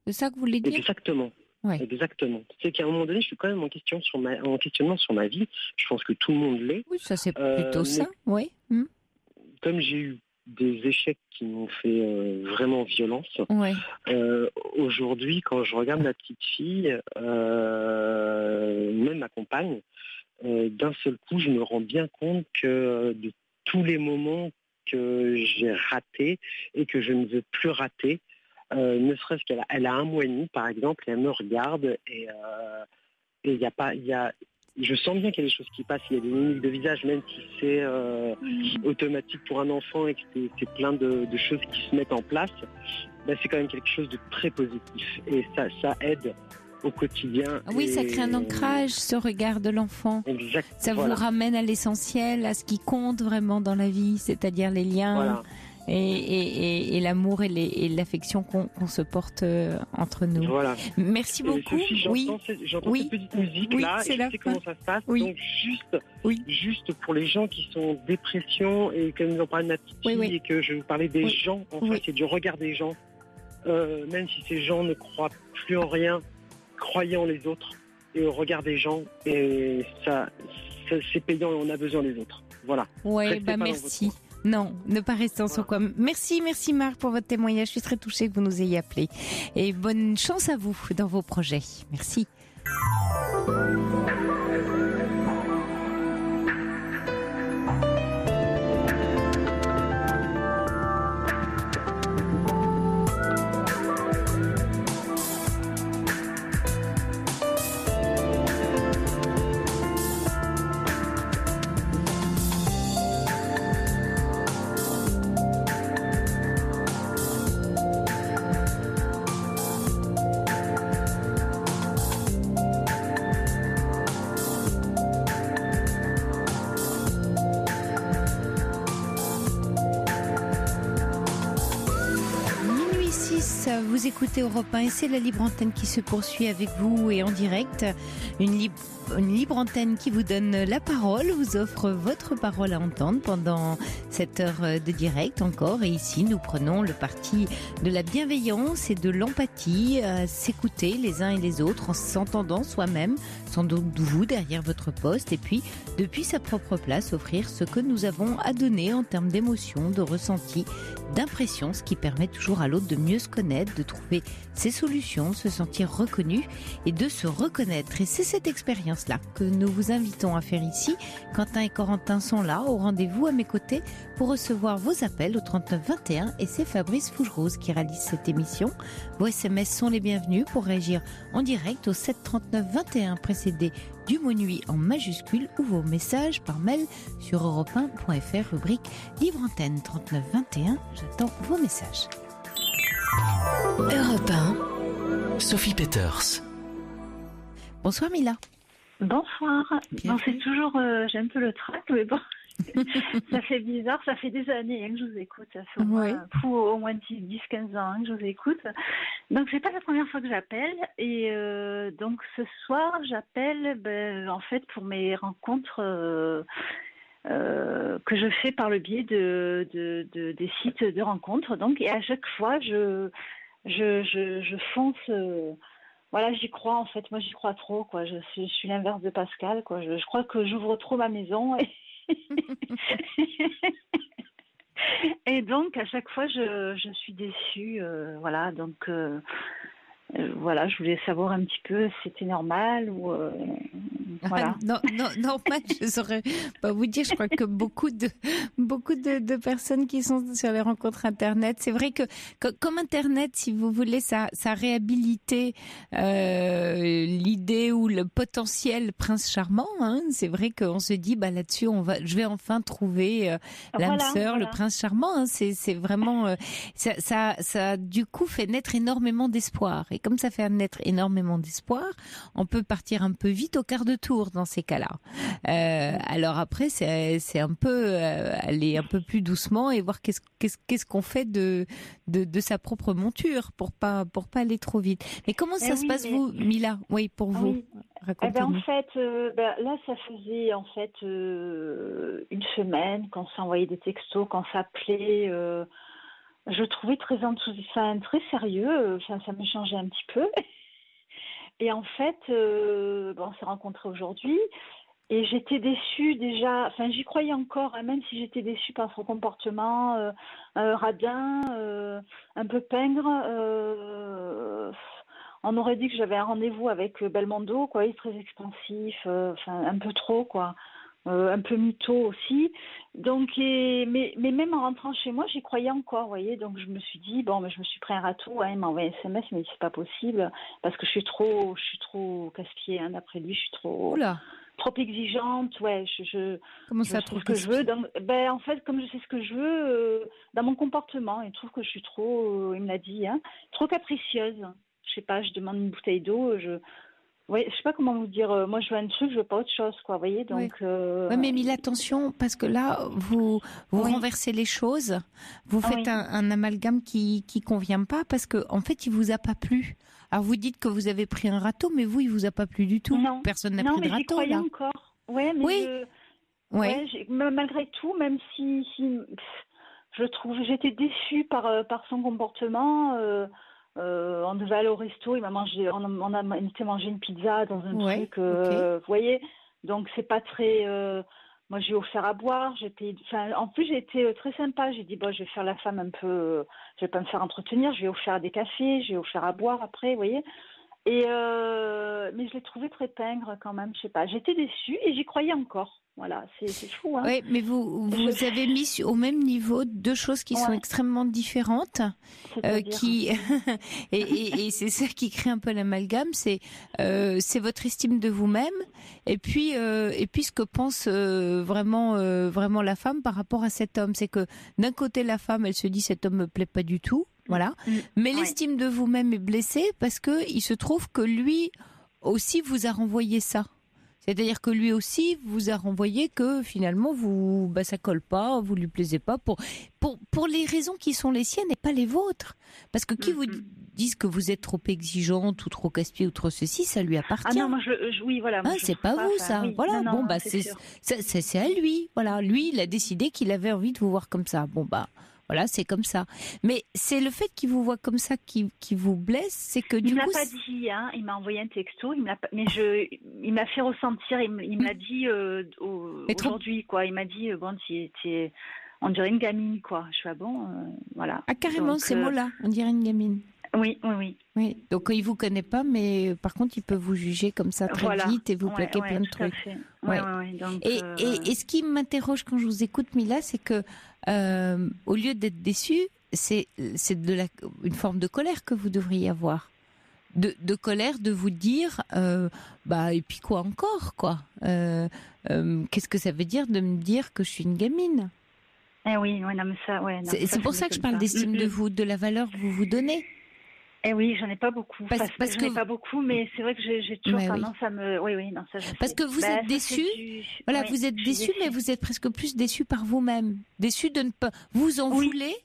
C'est ça que vous voulez dire? Exactement. Ouais. Exactement. C'est qu'à un moment donné, je suis quand même en questionnement sur ma vie. Je pense que tout le monde l'est. Oui, ça c'est plutôt ça, oui. Comme j'ai eu des échecs qui m'ont fait vraiment violence, aujourd'hui, quand je regarde ma petite fille, même ma compagne, d'un seul coup, je me rends bien compte que de tous les moments que j'ai ratés et que je ne veux plus rater, ne serait-ce qu'elle a 1 mois et demi, par exemple, et elle me regarde et je sens bien qu'il y a des choses qui passent, il y a des mimiques de visage, même si c'est automatique pour un enfant et que c'est plein de choses qui se mettent en place, c'est quand même quelque chose de très positif et ça aide au quotidien. Oui, ça crée un ancrage, ce regard de l'enfant. Exact. Ça vous ramène à l'essentiel, à ce qui compte vraiment dans la vie, c'est-à-dire les liens et l'amour et l'affection qu'on se porte entre nous. Voilà. Merci beaucoup. Sophie, j'entends cette petite musique là, et je sais comment ça se passe. Donc juste pour les gens qui sont en dépression et que nous en parlons de ma petite fille et que je vous parlais des gens, en fait, c'est du regard des gens. Même si ces gens ne croient plus en rien, croyez en les autres et au regard des gens, et ça c'est payant et on a besoin des autres. Voilà. Oui, merci. Non, ne pas rester en quoi. Merci Marc pour votre témoignage. Je suis très touchée que vous nous ayez appelé. Et bonne chance à vous dans vos projets. Merci. Vous écoutez Europe 1 et c'est la libre antenne qui se poursuit avec vous et en direct. Une libre antenne qui vous donne la parole, vous offre votre parole à entendre pendant cette heure de direct encore. Et ici, nous prenons le parti de la bienveillance et de l'empathie, s'écouter les uns et les autres en s'entendant soi-même, sans doute vous derrière votre poste, et puis depuis sa propre place, offrir ce que nous avons à donner en termes d'émotions, de ressentis, d'impressions, ce qui permet toujours à l'autre de mieux se connaître, de trouver ses solutions, de se sentir reconnu et de se reconnaître. Et c'est cette expérience-là que nous vous invitons à faire ici. Quentin et Corentin sont là, au rendez-vous à mes côtés, pour recevoir vos appels au 39 21, et c'est Fabrice Fougerose qui réalise cette émission. Vos SMS sont les bienvenus pour réagir en direct au 7 39 21, précédé du mot nuit en majuscule, ou vos messages par mail sur europe1.fr, rubrique Libre Antenne 39 21. J'attends vos messages. Europe 1. Sophie Peters. Bonsoir Mila. Bonsoir. Bon, c'est toujours, j'ai un peu le trac, mais bon, ça fait bizarre, ça fait des années que je vous écoute, ça fait au moins 10-15 ans que je vous écoute. Donc c'est pas la première fois que j'appelle, et donc ce soir j'appelle en fait pour mes rencontres que je fais par le biais des sites de rencontres. Donc, et à chaque fois je fonce. Voilà, j'y crois en fait. Moi, j'y crois trop, quoi. Je suis l'inverse de Pascal, quoi. Je crois que j'ouvre trop ma maison et donc à chaque fois je suis déçue. Voilà, donc voilà, je voulais savoir un petit peu si c'était normal ou voilà. Non, normal, je saurais pas vous dire. Je crois que beaucoup de personnes qui sont sur les rencontres Internet, c'est vrai que comme Internet, si vous voulez, ça a réhabilité l'idée ou le potentiel prince charmant. Hein. C'est vrai qu'on se dit, là-dessus, je vais enfin trouver l'âme sœur, le prince charmant. Hein. C'est vraiment ça du coup fait naître énormément d'espoir. Et comme ça fait naître énormément d'espoir, on peut partir un peu vite au quart de tour dans ces cas-là. Alors après, c'est un peu aller un peu plus doucement et voir qu'est-ce qu'on fait de sa propre monture pour pas aller trop vite. Mais comment ça se passe, vous, Mila? Oui, pour vous. Oui. En fait, là, ça faisait en fait une semaine qu'on s'envoyait des textos, qu'on s'appelait. Je trouvais très enthousiasmant, très sérieux. Enfin, ça me changeait un petit peu. Et en fait, on s'est rencontrés aujourd'hui. Et j'étais déçue déjà, enfin j'y croyais encore, hein, même si j'étais déçue par son comportement radin, un peu pingre. On aurait dit que j'avais un rendez-vous avec Belmondo, quoi, il est très expansif, un peu trop, quoi, un peu mytho aussi. Donc, mais même en rentrant chez moi, j'y croyais encore, vous voyez. Donc je me suis dit, mais je me suis pris un râteau, hein, il m'a envoyé un SMS, mais c'est pas possible, parce que je suis trop casse-pied, hein, d'après lui, je suis trop... Oula. Trop exigeante, ouais. Comment ça, je trouve que je veux. En fait, comme je sais ce que je veux, dans mon comportement, il trouve que je suis trop, il me l'a dit, hein, trop capricieuse. Je sais pas, je demande une bouteille d'eau, je sais pas comment vous dire. Moi, je veux un truc, je veux pas autre chose, quoi. Vous voyez, donc. Oui, mais Mille, attention, parce que là, vous renversez les choses, vous faites un amalgame qui convient pas, parce que en fait, il vous a pas plu. Alors vous dites que vous avez pris un râteau, mais vous, il vous a pas plu du tout. Non. Personne n'a pris de râteau là. Encore. Ouais, mais oui. Malgré tout, même si je trouve, j'étais déçue par son comportement. On devait aller au resto, il m'a mangé, on était manger une pizza dans un truc, vous voyez. Donc c'est pas très. Moi, j'ai offert à boire. En plus, j'ai été très sympa. J'ai dit, je vais faire la femme un peu. Je vais pas me faire entretenir. Je vais offrir des cafés. J'ai offert à boire après, vous voyez. Mais je l'ai trouvé très pingre quand même. Je sais pas. J'étais déçue et j'y croyais encore. Voilà, c'est fou. Hein. Oui, mais vous avez mis au même niveau deux choses qui sont extrêmement différentes, et c'est ça qui crée un peu l'amalgame. C'est votre estime de vous-même, et puis ce que pense vraiment la femme par rapport à cet homme. C'est que d'un côté, la femme, elle se dit cet homme me plaît pas du tout, voilà. Mais l'estime de vous-même est blessée parce que il se trouve que lui aussi vous a renvoyé ça. C'est-à-dire que lui aussi vous a renvoyé que finalement ça colle pas, vous lui plaisez pas pour les raisons qui sont les siennes et pas les vôtres. Parce que qui vous disent que vous êtes trop exigeante ou trop casse-pied ou trop ceci, ça lui appartient. Ah non, moi oui, voilà. Moi, c'est pas vous ça. Oui. Voilà. Non, c'est à lui. Voilà, lui il a décidé qu'il avait envie de vous voir comme ça. Voilà, c'est comme ça. Mais c'est le fait qu'il vous voit comme ça qui vous blesse, c'est que du coup... Il ne l'a pas dit, hein. Il m'a envoyé un texto, il m'a fait ressentir, il me l'a dit aujourd'hui, quoi. Il m'a dit, on dirait une gamine, quoi. Je suis voilà. Ah, carrément, donc, ces mots-là, on dirait une gamine. Oui. Oui, donc il vous connaît pas, mais par contre il peut vous juger comme ça très vite et vous plaquer plein de trucs. Donc, et ce qui m'interroge quand je vous écoute, Mila, c'est que au lieu d'être déçu, c'est une forme de colère que vous devriez avoir, de colère, de vous dire et puis quoi encore, quoi. Qu'est-ce que ça veut dire de me dire que je suis une gamine? C'est pour ça que je parle d'estime de vous, de la valeur que vous vous donnez. Oui, j'en ai pas beaucoup. Parce que j'en ai pas beaucoup, mais c'est vrai que j'ai toujours tendance à me. Parce que vous êtes déçu. Vous êtes déçu, mais vous êtes presque plus déçu par vous-même. Déçu de ne pas. Vous en voulez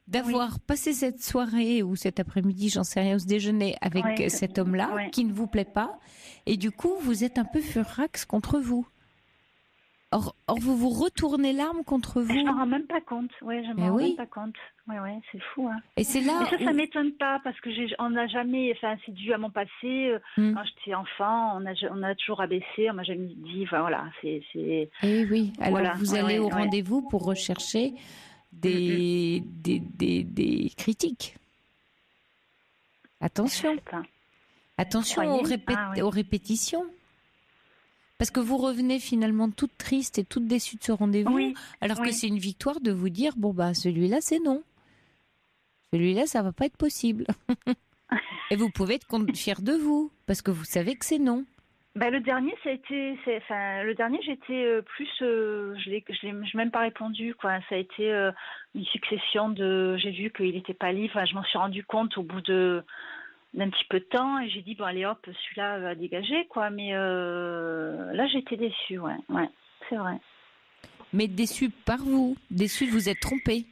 d'avoir passé cette soirée ou cet après-midi, j'en sais rien, au déjeuner avec cet homme-là qui ne vous plaît pas, et du coup vous êtes un peu furax contre vous. Or, vous vous retournez l'arme contre vous. Je m'en rends même pas compte. Je m'en rends même pas compte. C'est fou. Hein. Et c'est là. Mais ça m'étonne pas parce que on n'a jamais. Enfin, c'est dû à mon passé. Quand j'étais enfant, on a toujours abaissé. On m'a jamais dit. C'est. Et oui. Alors vous allez au rendez-vous pour rechercher des critiques. Attention. Attention aux répétitions. Parce que vous revenez finalement toute triste et toute déçue de ce rendez-vous, alors que c'est une victoire de vous dire, celui-là, c'est non. Celui-là, ça va pas être possible. Et vous pouvez être fier de vous, parce que vous savez que c'est non. Le dernier, j'étais plus, je l'ai même pas répondu, quoi. Ça a été une succession de, j'ai vu qu'il était pas libre. Je m'en suis rendu compte au bout de d'un petit peu de temps et j'ai dit bon allez hop, celui-là va dégager quoi. Mais là j'étais déçue, ouais, c'est vrai. Mais déçue par vous, déçue de vous être trompée.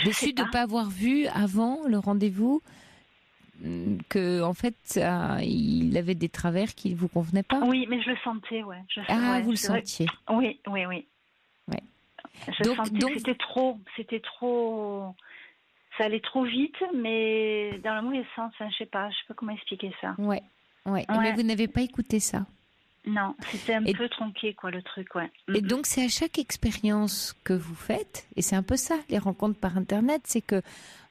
Déçue de ne pas avoir vu avant le rendez-vous que en fait il avait des travers qui ne vous convenaient pas. Oui, mais je le sentais, ouais. Vous le sentiez. Oui. Ouais. Je sentais que c'était trop, ça allait trop vite, mais dans le mauvais sens. Je sais pas comment expliquer ça. Ouais. Mais vous n'avez pas écouté ça. Non, c'était un peu tronqué, quoi, le truc, ouais. Et donc, c'est à chaque expérience que vous faites, et c'est un peu ça, les rencontres par Internet, c'est que,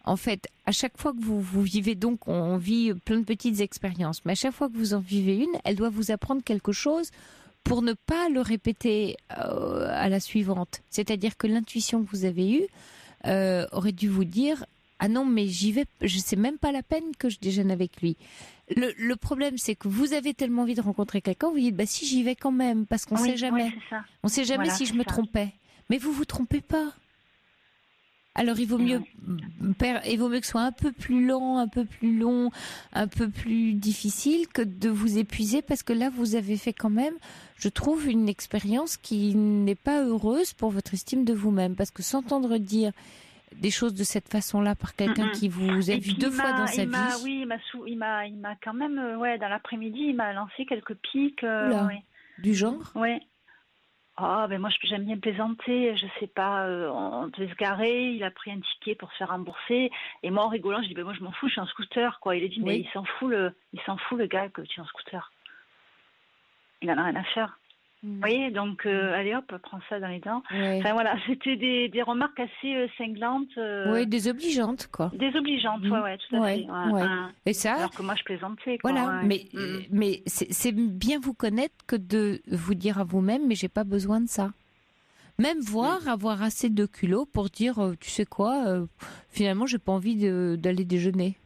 en fait, à chaque fois que vous vivez, donc, on vit plein de petites expériences, mais à chaque fois que vous en vivez une, elle doit vous apprendre quelque chose pour ne pas le répéter à la suivante. C'est-à-dire que l'intuition que vous avez eue aurait dû vous dire « Ah non, mais j'y vais, c'est même pas la peine que je déjeune avec lui ». Le problème, c'est que vous avez tellement envie de rencontrer quelqu'un, vous dites, si j'y vais quand même, parce qu'on sait jamais. On sait jamais si je me trompais. Mais vous trompez pas. Alors, il vaut mieux que ce soit un peu plus lent, un peu plus long, un peu plus difficile que de vous épuiser, parce que là, vous avez fait quand même, je trouve, une expérience qui n'est pas heureuse pour votre estime de vous-même. Parce que s'entendre dire des choses de cette façon-là par quelqu'un qui vous a vu 2 fois dans sa vie. Oui, il m'a quand même, dans l'après-midi, il m'a lancé quelques piques. Du genre? Oui. Oh, moi, j'aime bien plaisanter, je sais pas, on devait se garer, il a pris un ticket pour se faire rembourser, et moi, en rigolant, je dis, moi, je m'en fous, je suis en scooter, quoi. Il a dit, mais il s'en fout, le gars, que tu es en scooter. Il en a rien à faire. Vous voyez, donc, allez hop, prends ça dans les dents. Ouais. Enfin, voilà, c'était des remarques assez cinglantes. Oui, désobligeantes, quoi. Désobligeantes, ouais, tout à fait. Ouais. Et ça... Alors que moi, je plaisantais, quoi. Voilà, mais c'est bien vous connaître que de vous dire à vous-même, mais j'ai pas besoin de ça. Même avoir assez de culot pour dire, tu sais quoi, finalement, j'ai pas envie d'aller déjeuner.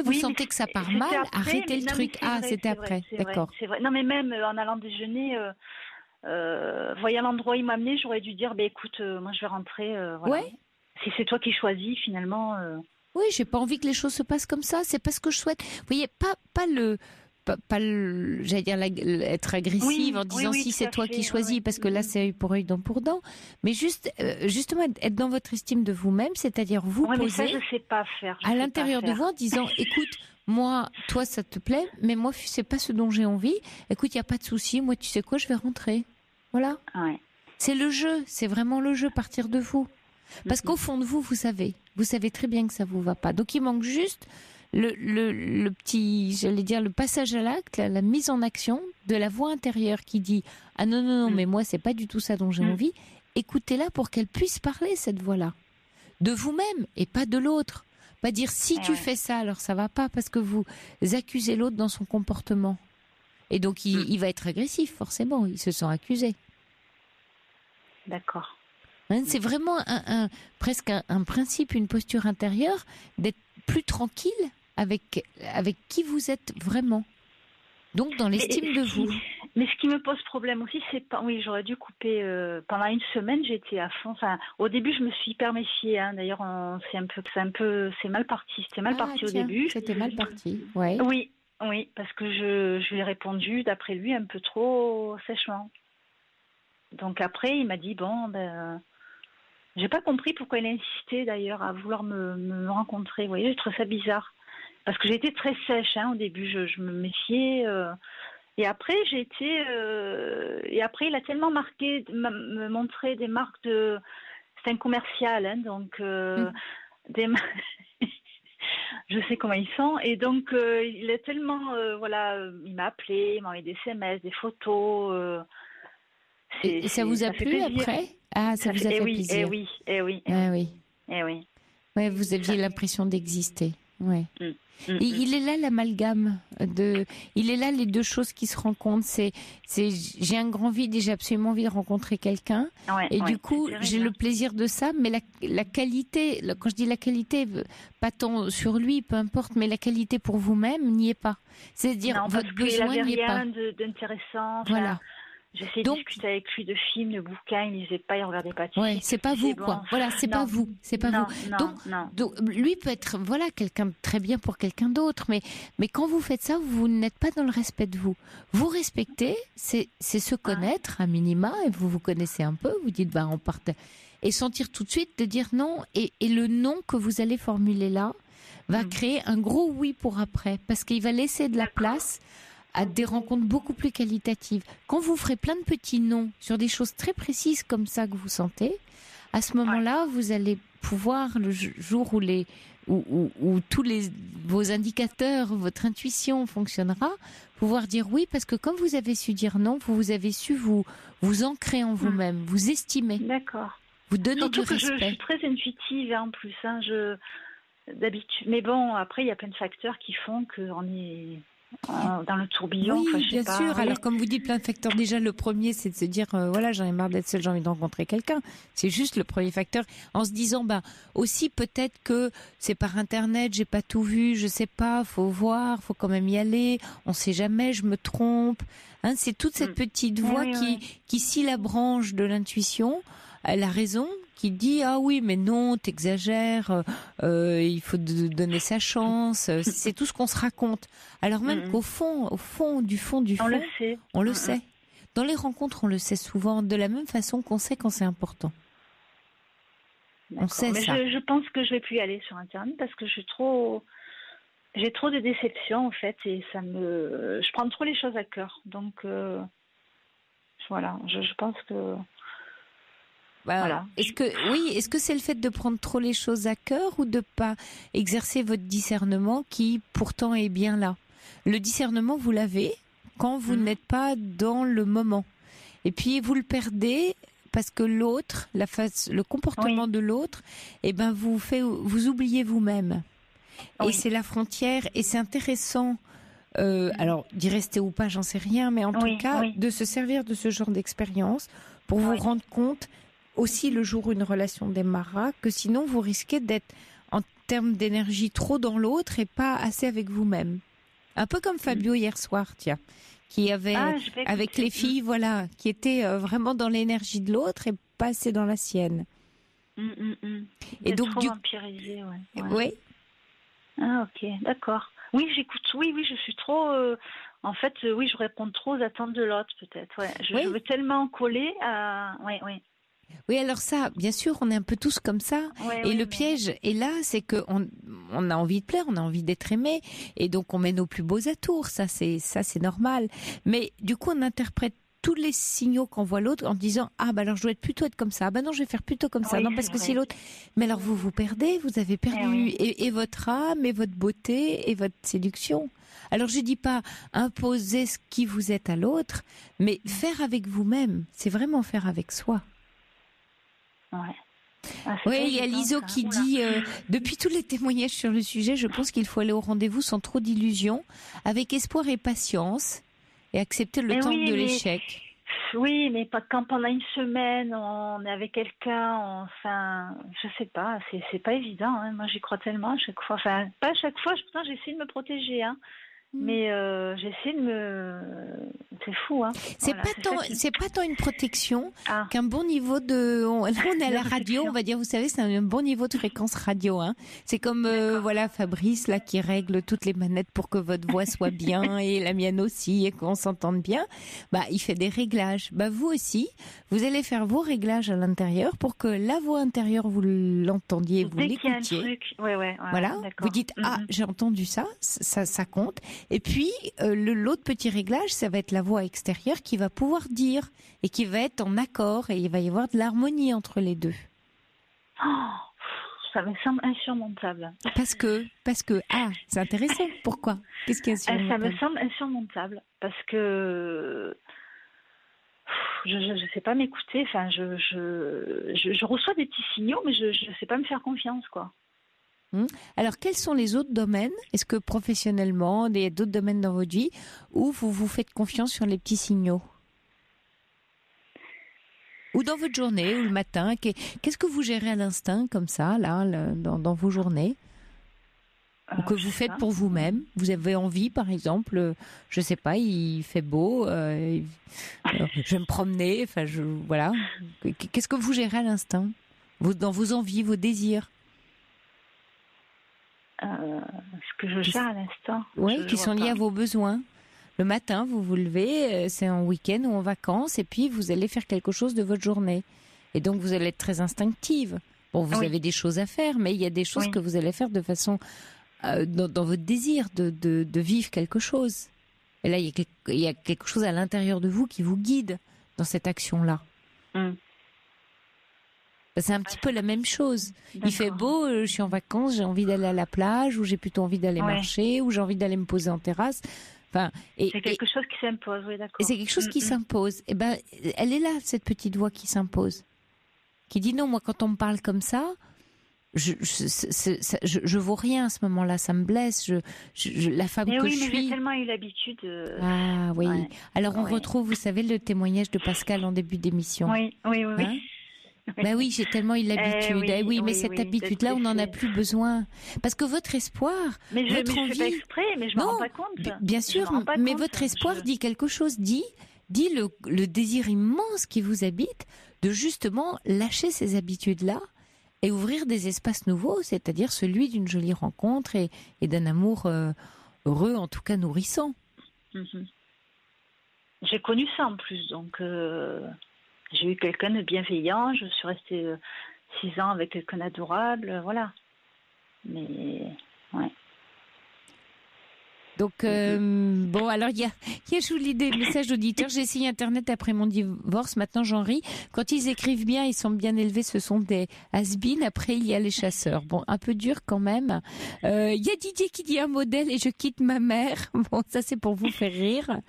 Vous sentez que ça part mal, arrêtez le truc. C'était après, d'accord. C'est vrai. Non, mais même en allant déjeuner, voyant l'endroit où il m'a amené, j'aurais dû dire, écoute, moi je vais rentrer. Voilà. Ouais. Si c'est toi qui choisis, finalement. Oui, j'ai pas envie que les choses se passent comme ça. C'est pas ce que je souhaite. Vous voyez, j'allais dire être agressive en disant si c'est toi qui choisis, parce que là c'est œil pour œil, dent pour dent, mais justement être dans votre estime de vous-même, c'est-à-dire vous poser mais ça, je sais pas faire, à l'intérieur de vous en disant écoute, moi, toi ça te plaît, mais moi c'est pas ce dont j'ai envie, écoute, il y a pas de souci, moi tu sais quoi, je vais rentrer. Voilà. C'est le jeu, c'est vraiment le jeu, partir de vous. Parce qu'au fond de vous, vous savez très bien que ça vous va pas. Donc il manque juste le petit, j'allais dire, le passage à l'acte, la mise en action de la voix intérieure qui dit « Ah non, mais moi, c'est pas du tout ça dont j'ai envie ». Écoutez-la pour qu'elle puisse parler, cette voix-là. De vous-même et pas de l'autre. Pas dire « Si tu fais ça, alors ça va pas », parce que vous accusez l'autre dans son comportement. Et donc, il va être agressif, forcément. Il se sent accusé. D'accord. C'est vraiment presque un principe, une posture intérieure, d'être plus tranquille avec qui vous êtes vraiment. Donc, dans l'estime de vous. Mais ce qui me pose problème aussi, c'est pas... Oui, j'aurais dû couper... pendant une semaine, j'étais à fond. Enfin, au début, je me suis hyper méfiée. D'ailleurs, c'est mal parti. C'était mal parti au début. C'était mal parti, ouais. Oui, parce que je lui ai répondu, d'après lui, un peu trop sèchement. Donc après, il m'a dit, j'ai pas compris pourquoi il a insisté d'ailleurs à vouloir me rencontrer. Vous voyez, j'ai trouvé ça bizarre. Parce que j'ai été très sèche au début, je me méfiais. Et après, et après, il a tellement me montré des marques de... C'est un commercial, donc des je sais comment ils sont. Et donc, il est tellement... il m'a appelé, il m'a envoyé des SMS, des photos... Et ça vous a plu après ? Ça vous a fait plaisir. Oui. Ouais, vous aviez l'impression d'exister. Ouais. Il est là l'amalgame il est là les deux choses qui se rencontrent. J'ai un grand vide et j'ai absolument envie de rencontrer quelqu'un. Et du coup, j'ai le plaisir de ça, mais la qualité, quand je dis la qualité, pas tant sur lui, peu importe, mais la qualité pour vous-même n'y est pas. C'est-à-dire votre besoin n'y est pas. Il n'avait rien d'intéressant. Voilà. J'essaie de discuter avec lui de films, de bouquins, il lisait pas, il regardait pas de films. Ouais, c'est pas vous, bon. quoi. Voilà, c'est pas vous. C'est pas non, vous. Non, donc, lui peut être, voilà, quelqu'un de très bien pour quelqu'un d'autre, mais quand vous faites ça, vous n'êtes pas dans le respect de vous. Vous respectez, c'est se connaître, à minima, et vous vous connaissez un peu, vous dites, on part, et sentir tout de suite de dire non, et le non que vous allez formuler là va créer un gros oui pour après, parce qu'il va laisser de la place à des rencontres beaucoup plus qualitatives. Quand vous ferez plein de petits noms sur des choses très précises comme ça que vous sentez, à ce moment-là, vous allez pouvoir, le jour où tous vos indicateurs, votre intuition fonctionnera, pouvoir dire oui, parce que comme vous avez su dire non, vous avez su vous ancrer en vous-même, vous estimer. D'accord. Vous donner Surtout du respect. Je suis très intuitive en plus, d'habitude. Mais bon, après, il y a plein de facteurs qui font qu'on est dans le tourbillon. Oui, bien sûr. Alors, comme vous dites, plein de facteurs. Déjà, le premier, c'est de se dire, voilà, j'en ai marre d'être seule, j'ai envie de rencontrer quelqu'un. C'est juste le premier facteur. En se disant, aussi peut-être que c'est par Internet, j'ai pas tout vu, je sais pas, faut voir, faut quand même y aller. On sait jamais, je me trompe. Hein, c'est toute cette petite voix qui scie la branche de l'intuition. Elle a raison, qui dit ah oui mais non t'exagères, il faut donner sa chance, c'est tout ce qu'on se raconte. Alors même qu'au fond du fond, on le sait. Dans les rencontres on le sait souvent de la même façon qu'on sait quand c'est important. D'accord. On sait mais ça. Je pense que je vais plus y aller sur Internet parce que j'ai trop de déceptions en fait et je prends trop les choses à cœur. Donc voilà, je pense que voilà. Est-ce que c'est le fait de prendre trop les choses à cœur ou de pas exercer votre discernement qui pourtant est bien là? Le discernement, vous l'avez quand vous n'êtes pas dans le moment. Et puis vous le perdez parce que l'autre, le comportement de l'autre, vous oubliez vous-même. Oui. Et c'est la frontière et c'est intéressant. Alors d'y rester ou pas, j'en sais rien, mais en tout cas de se servir de ce genre d'expérience pour vous rendre compte aussi le jour où une relation démarrera, que sinon vous risquez d'être en termes d'énergie trop dans l'autre et pas assez avec vous-même. Un peu comme Fabio hier soir, qui avait avec les filles, voilà, qui était vraiment dans l'énergie de l'autre et pas assez dans la sienne. Et donc trop vampirisé, Oui. Ah ok, d'accord. Oui, j'écoute. Oui, je suis trop. En fait, je réponds trop aux attentes de l'autre, peut-être. Ouais, je veux tellement coller à. Oui. Oui, alors ça, bien sûr, on est un peu tous comme ça. Et le piège est là, c'est que on a envie de plaire, on a envie d'être aimé, et donc on met nos plus beaux atours. Ça, c'est normal. Mais du coup, on interprète tous les signaux qu'envoie l'autre en disant alors je dois plutôt être comme ça. Non, je vais faire plutôt comme ça. Non, parce que si l'autre. Mais alors vous perdez, vous avez perdu et votre âme, et votre beauté, et votre séduction. Alors je dis pas imposer ce qui vous êtes à l'autre, mais faire avec vous-même. C'est vraiment faire avec soi. Oui, il y a l'ISO qui dit depuis tous les témoignages sur le sujet, je pense qu'il faut aller au rendez-vous sans trop d'illusions, avec espoir et patience, et accepter le temps de l'échec. Oui, mais pas quand pendant une semaine on est avec quelqu'un, je sais pas, c'est pas évident. Hein. Moi, j'y crois tellement à chaque fois. Enfin, pas à chaque fois. Pourtant, j'essaie de me protéger. Hein. Mais j'essaie de c'est fou, hein. C'est pas tant une protection qu'un bon niveau de. On est à la radio, on va dire. Vous savez, c'est un bon niveau de fréquence radio, hein. C'est comme Fabrice là qui règle toutes les manettes pour que votre voix soit bien et la mienne aussi et qu'on s'entende bien. Il fait des réglages. Vous aussi, vous allez faire vos réglages à l'intérieur pour que la voix intérieure vous l'entendiez, vous l'écoutiez. Voilà. Vous dites j'ai entendu ça compte. Et puis, l'autre petit réglage, ça va être la voix extérieure qui va pouvoir dire et qui va être en accord et il va y avoir de l'harmonie entre les deux. Ça me semble insurmontable. Parce que, c'est intéressant. Pourquoi? Qu'est-ce qui est insurmontable? Ça me semble insurmontable parce que je sais pas m'écouter. Enfin, je reçois des petits signaux, mais je sais pas me faire confiance, quoi. Alors, quels sont les autres domaines? Est-ce que professionnellement, il y a d'autres domaines dans votre vie où vous vous faites confiance sur les petits signaux? Ou dans votre journée, ou le matin? Qu'est-ce que vous gérez à l'instinct, comme ça, là, dans vos journées? ou que vous faites pour vous-même. Vous avez envie, par exemple, je sais pas, il fait beau, je vais me promener, enfin, voilà. Qu'est-ce que vous gérez à l'instant, dans vos envies, vos désirs? Ce que je gère à l'instant. Oui, qui sont liés à vos besoins. Le matin, vous vous levez, c'est en week-end ou en vacances, et puis vous allez faire quelque chose de votre journée. Et donc, vous allez être très instinctive. Bon, vous avez des choses à faire, mais il y a des choses que vous allez faire de façon... dans votre désir de vivre quelque chose. Et là, il y a quelque chose à l'intérieur de vous qui vous guide dans cette action-là. C'est un petit peu la même chose. D'accord. Il fait beau, je suis en vacances, j'ai envie d'aller à la plage, ou j'ai plutôt envie d'aller marcher, ou j'ai envie d'aller me poser en terrasse. Enfin, c'est quelque chose qui s'impose, oui, d'accord. Et c'est quelque chose qui s'impose. Et ben, elle est là, cette petite voix qui s'impose. Qui dit non, moi, quand on me parle comme ça, je vaux rien à ce moment-là, ça me blesse. La femme que je suis. Mais j'ai tellement eu l'habitude. Ah oui. Ouais. Alors on retrouve, vous savez, le témoignage de Pascal en début d'émission. Oui. Hein? Ben oui, j'ai tellement eu l'habitude. Mais cette habitude-là, on n'en a plus besoin. Parce que votre espoir, votre envie. Je fais pas exprès, mais je m'en rends pas compte. Bien sûr, mais votre espoir dit quelque chose. Dit le désir immense qui vous habite de justement lâcher ces habitudes-là. Et ouvrir des espaces nouveaux, c'est-à-dire celui d'une jolie rencontre et d'un amour heureux, en tout cas nourrissant. J'ai connu ça en plus, donc j'ai eu quelqu'un de bienveillant, je suis restée 6 ans avec quelqu'un d'adorable, voilà. Mais, ouais. Donc, bon, alors il y a je vous lis des messages d'auditeurs. J'ai essayé Internet après mon divorce, maintenant j'en ris. Quand ils écrivent bien, ils sont bien élevés, ce sont des has-been. Après, il y a les chasseurs. Bon, un peu dur quand même. Il y a Didier qui dit un modèle et je quitte ma mère. Bon, ça c'est pour vous faire rire.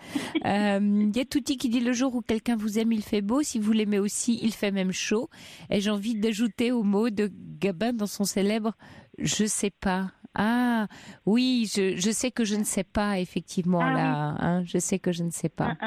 Il y a Touti qui dit le jour où quelqu'un vous aime, il fait beau. Si vous l'aimez aussi, il fait même chaud. Et j'ai envie d'ajouter au mot de Gabin dans son célèbre « je sais pas ». Ah oui, je sais que je ne sais pas effectivement là. Hein, je sais que je ne sais pas.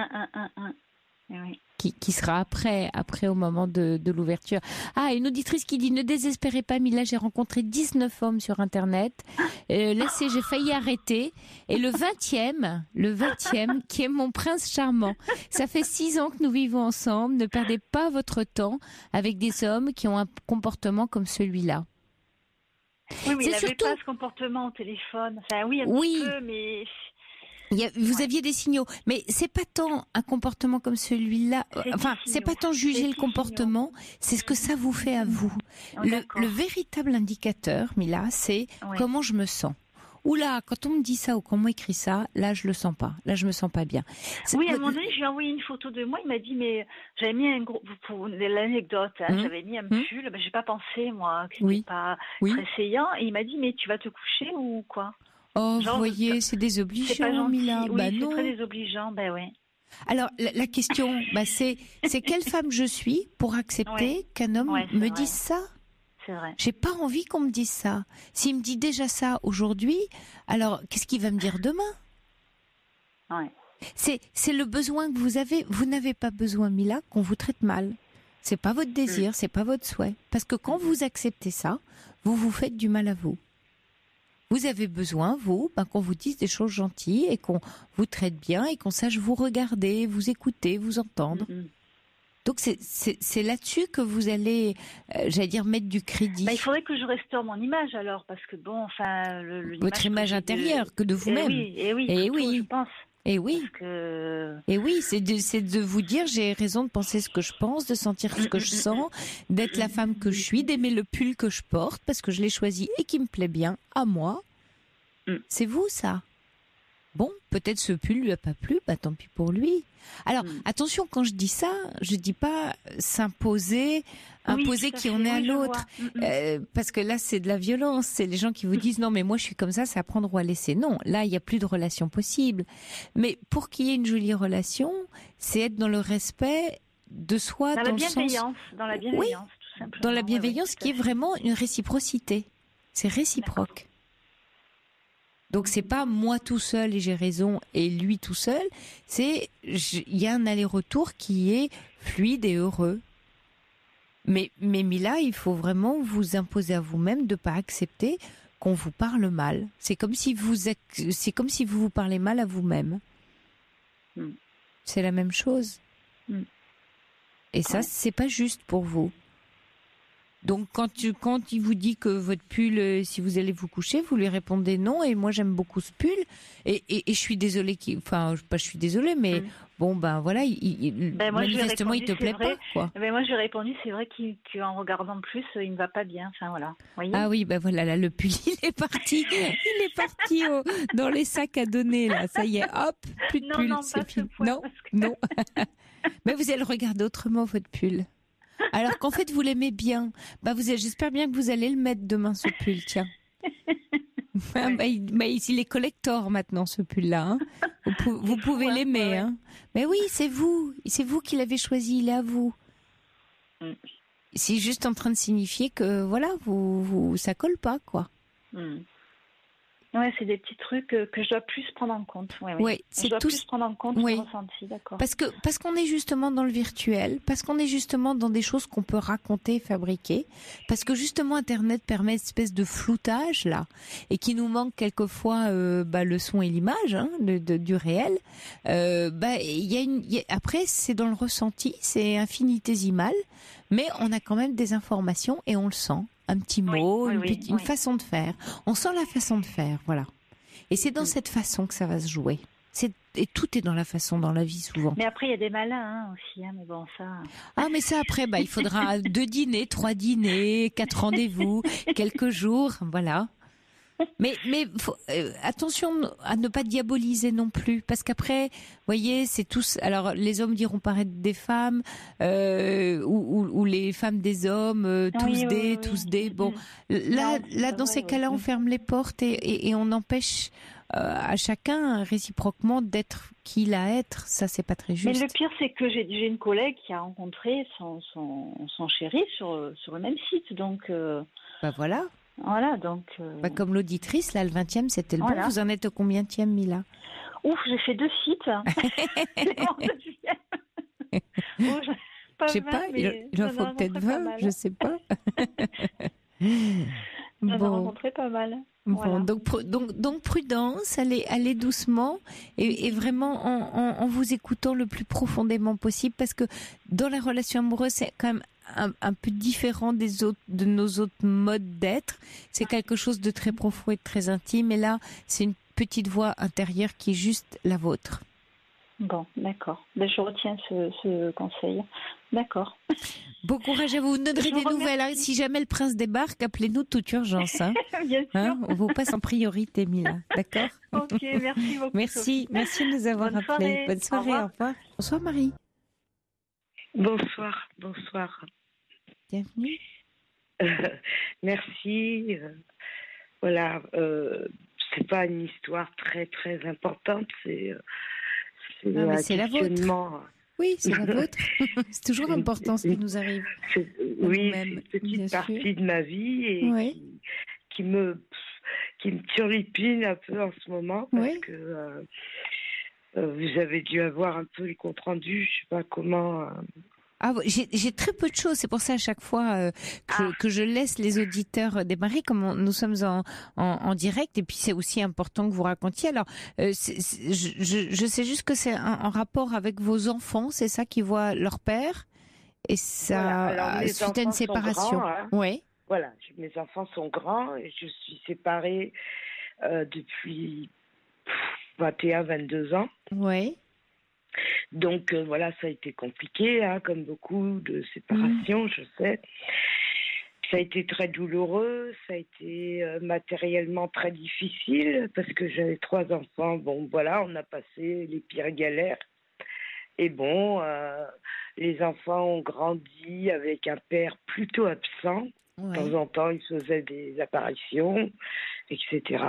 Oui. Qui sera après au moment de l'ouverture. Ah, une auditrice qui dit ne désespérez pas Mila, j'ai rencontré 19 hommes sur Internet. Laissez, j'ai failli arrêter. Et le 20e qui est mon prince charmant. Ça fait 6 ans que nous vivons ensemble. Ne perdez pas votre temps avec des hommes qui ont un comportement comme celui-là. Oui, mais il n'avait pas ce comportement au téléphone. Enfin, oui, un petit peu, mais... Vous aviez des signaux, mais c'est pas tant un comportement comme celui-là. C'est pas tant juger le comportement, c'est ce que ça vous fait à vous. Le véritable indicateur, Mila, c'est comment je me sens. Oula, quand on me dit ça ou qu'on m'écrit ça, là je le sens pas. Là je me sens pas bien. Oui, à un moment donné, je lui ai envoyé une photo de moi. Il m'a dit mais j'avais mis un gros pour l'anecdote. J'avais mis un pull. Ben, j'ai pas pensé moi que c'était pas très saillant. Et il m'a dit mais tu vas te coucher ou quoi? Oh, vous voyez, c'est désobligeant, Mila. Oui, c'est non. très désobligeant. Ben ouais. Alors la question, c'est quelle femme je suis pour accepter qu'un homme me dise ça? C'est vrai. J'ai pas envie qu'on me dise ça. S'il me dit déjà ça aujourd'hui, alors qu'est-ce qu'il va me dire demain? C'est le besoin que vous avez. Vous n'avez pas besoin, Mila, qu'on vous traite mal. C'est pas votre désir, c'est pas votre souhait. Parce que quand vous acceptez ça, vous vous faites du mal à vous. Vous avez besoin, vous, qu'on vous dise des choses gentilles et qu'on vous traite bien et qu'on sache vous regarder, vous écouter, vous entendre. Donc c'est là-dessus que vous allez, j'allais dire, mettre du crédit. Il faudrait que je restaure mon image alors, parce que bon, enfin... Votre image intérieure, que de vous-même. Et oui, je pense. Et oui, et oui, c'est de vous dire j'ai raison de penser ce que je pense, de sentir ce que je sens, d'être la femme que je suis, d'aimer le pull que je porte parce que je l'ai choisi et qui me plaît bien à moi. C'est vous ça. Bon, peut-être ce pull lui a pas plu, tant pis pour lui. Alors attention, quand je dis ça, je dis pas imposer qui on est à l'autre, parce que là c'est de la violence. C'est les gens qui vous disent non mais moi je suis comme ça, c'est à prendre ou à laisser. Non, là il y a plus de relation possible. Mais pour qu'il y ait une jolie relation, c'est être dans le respect de soi, dans la bienveillance, tout simplement. Dans la bienveillance qui est vraiment une réciprocité. C'est réciproque. Donc c'est pas moi tout seul et j'ai raison et lui tout seul, il y a un aller-retour qui est fluide et heureux. Mais Mila, il faut vraiment vous imposer à vous-même de pas accepter qu'on vous parle mal. C'est comme si vous vous parlez mal à vous-même. C'est la même chose. Et ça, c'est pas juste pour vous. Donc, quand il vous dit que votre pull, si vous allez vous coucher, vous lui répondez non. Et moi, j'aime beaucoup ce pull. Et je suis désolée. Je suis désolée, mais bon, ben voilà, manifestement, il te plaît pas, quoi. Ben moi, je lui ai répondu, c'est vrai qu'en regardant plus, il ne va pas bien. Enfin, voilà. Voyez, ah oui, ben voilà, là, le pull, il est parti. Il est parti dans les sacs à donner, là. Ça y est, hop, plus de pull. Non, c'est fini. Non. Mais vous allez le regarder autrement, votre pull. Alors qu'en fait, vous l'aimez bien. J'espère bien que vous allez le mettre demain, ce pull, tiens. Il est collector maintenant, ce pull-là. Hein. Vous pouvez l'aimer. Ouais. Hein. Mais oui, c'est vous qui l'avez choisi, il est à vous. C'est juste en train de signifier que, voilà, ça colle pas, quoi. Ouais, c'est des petits trucs que je dois plus prendre en compte. Oui, je dois plus prendre en compte le ressenti, d'accord. Parce qu'on est justement dans le virtuel, parce qu'on est justement dans des choses qu'on peut raconter, fabriquer, parce que justement Internet permet une espèce de floutage là, et qui nous manque quelquefois le son et l'image du réel. Après c'est dans le ressenti, c'est infinitésimal, mais on a quand même des informations et on le sent. Un petit mot, une façon de faire. On sent la façon de faire, voilà. Et c'est dans cette façon que ça va se jouer. Et tout est dans la façon, dans la vie, souvent. Mais après, il y a des malins aussi, mais bon, ça... Ah, mais ça, après, il faudra 2 dîners, 3 dîners, 4 rendez-vous, quelques jours, voilà. Mais attention à ne pas diaboliser non plus, parce qu'après, voyez, c'est tous. Alors, les hommes diront paraître des femmes, ou les femmes des hommes, tous des. Bon, là, dans ces cas-là, on ferme les portes et on empêche à chacun réciproquement d'être qui il a à être. Ça, c'est pas très juste. Mais le pire, c'est que j'ai une collègue qui a rencontré son chéri sur le même site, donc. Voilà. Voilà, donc... comme l'auditrice, là, le 20e, c'était le bon. Vous en êtes au combienième, Mila? Ouf, j'ai fait 2 sites. Je sais pas, il en faut peut-être 20, je sais pas. J'en ai rencontré pas mal. Bon, donc prudence, allez doucement et vraiment en vous écoutant le plus profondément possible, parce que dans la relation amoureuse, c'est quand même un peu différent de nos autres modes d'être. C'est quelque chose de très profond et de très intime, et là, c'est une petite voix intérieure qui est juste la vôtre. Bon, d'accord. Je retiens ce conseil. D'accord. Bon courage à vous. Vous donnerez des nouvelles. Hein. Si jamais le prince débarque, appelez-nous de toute urgence. Hein. Bien sûr. On vous passe en priorité, Mila. D'accord? Ok, merci beaucoup. Merci de nous avoir appelés. Bonne soirée, au revoir. Bonsoir, Marie. Bonsoir. Bienvenue. Merci. Voilà, c'est pas une histoire très très importante, c'est la vôtre. Oui, c'est la vôtre. C'est toujours important ce qui nous arrive. Oui, c'est une petite partie de ma vie et qui me turlupine un peu en ce moment, parce que vous avez dû avoir un peu le compte rendu, je sais pas comment. J'ai très peu de choses, c'est pour ça à chaque fois que je laisse les auditeurs démarrer, comme nous sommes en direct, et puis c'est aussi important que vous racontiez. Alors, je sais juste que c'est en rapport avec vos enfants, c'est ça, qui voient leur père, et ça suite à une séparation. Grands, hein. Oui. Voilà, mes enfants sont grands et je suis séparée depuis 21-22 ans. Oui. Donc voilà, ça a été compliqué, hein, comme beaucoup de séparations, je sais. Ça a été très douloureux, ça a été matériellement très difficile, parce que j'avais 3 enfants. Bon, voilà, on a passé les pires galères. Et bon, les enfants ont grandi avec un père plutôt absent. De temps en temps, il faisait des apparitions, etc.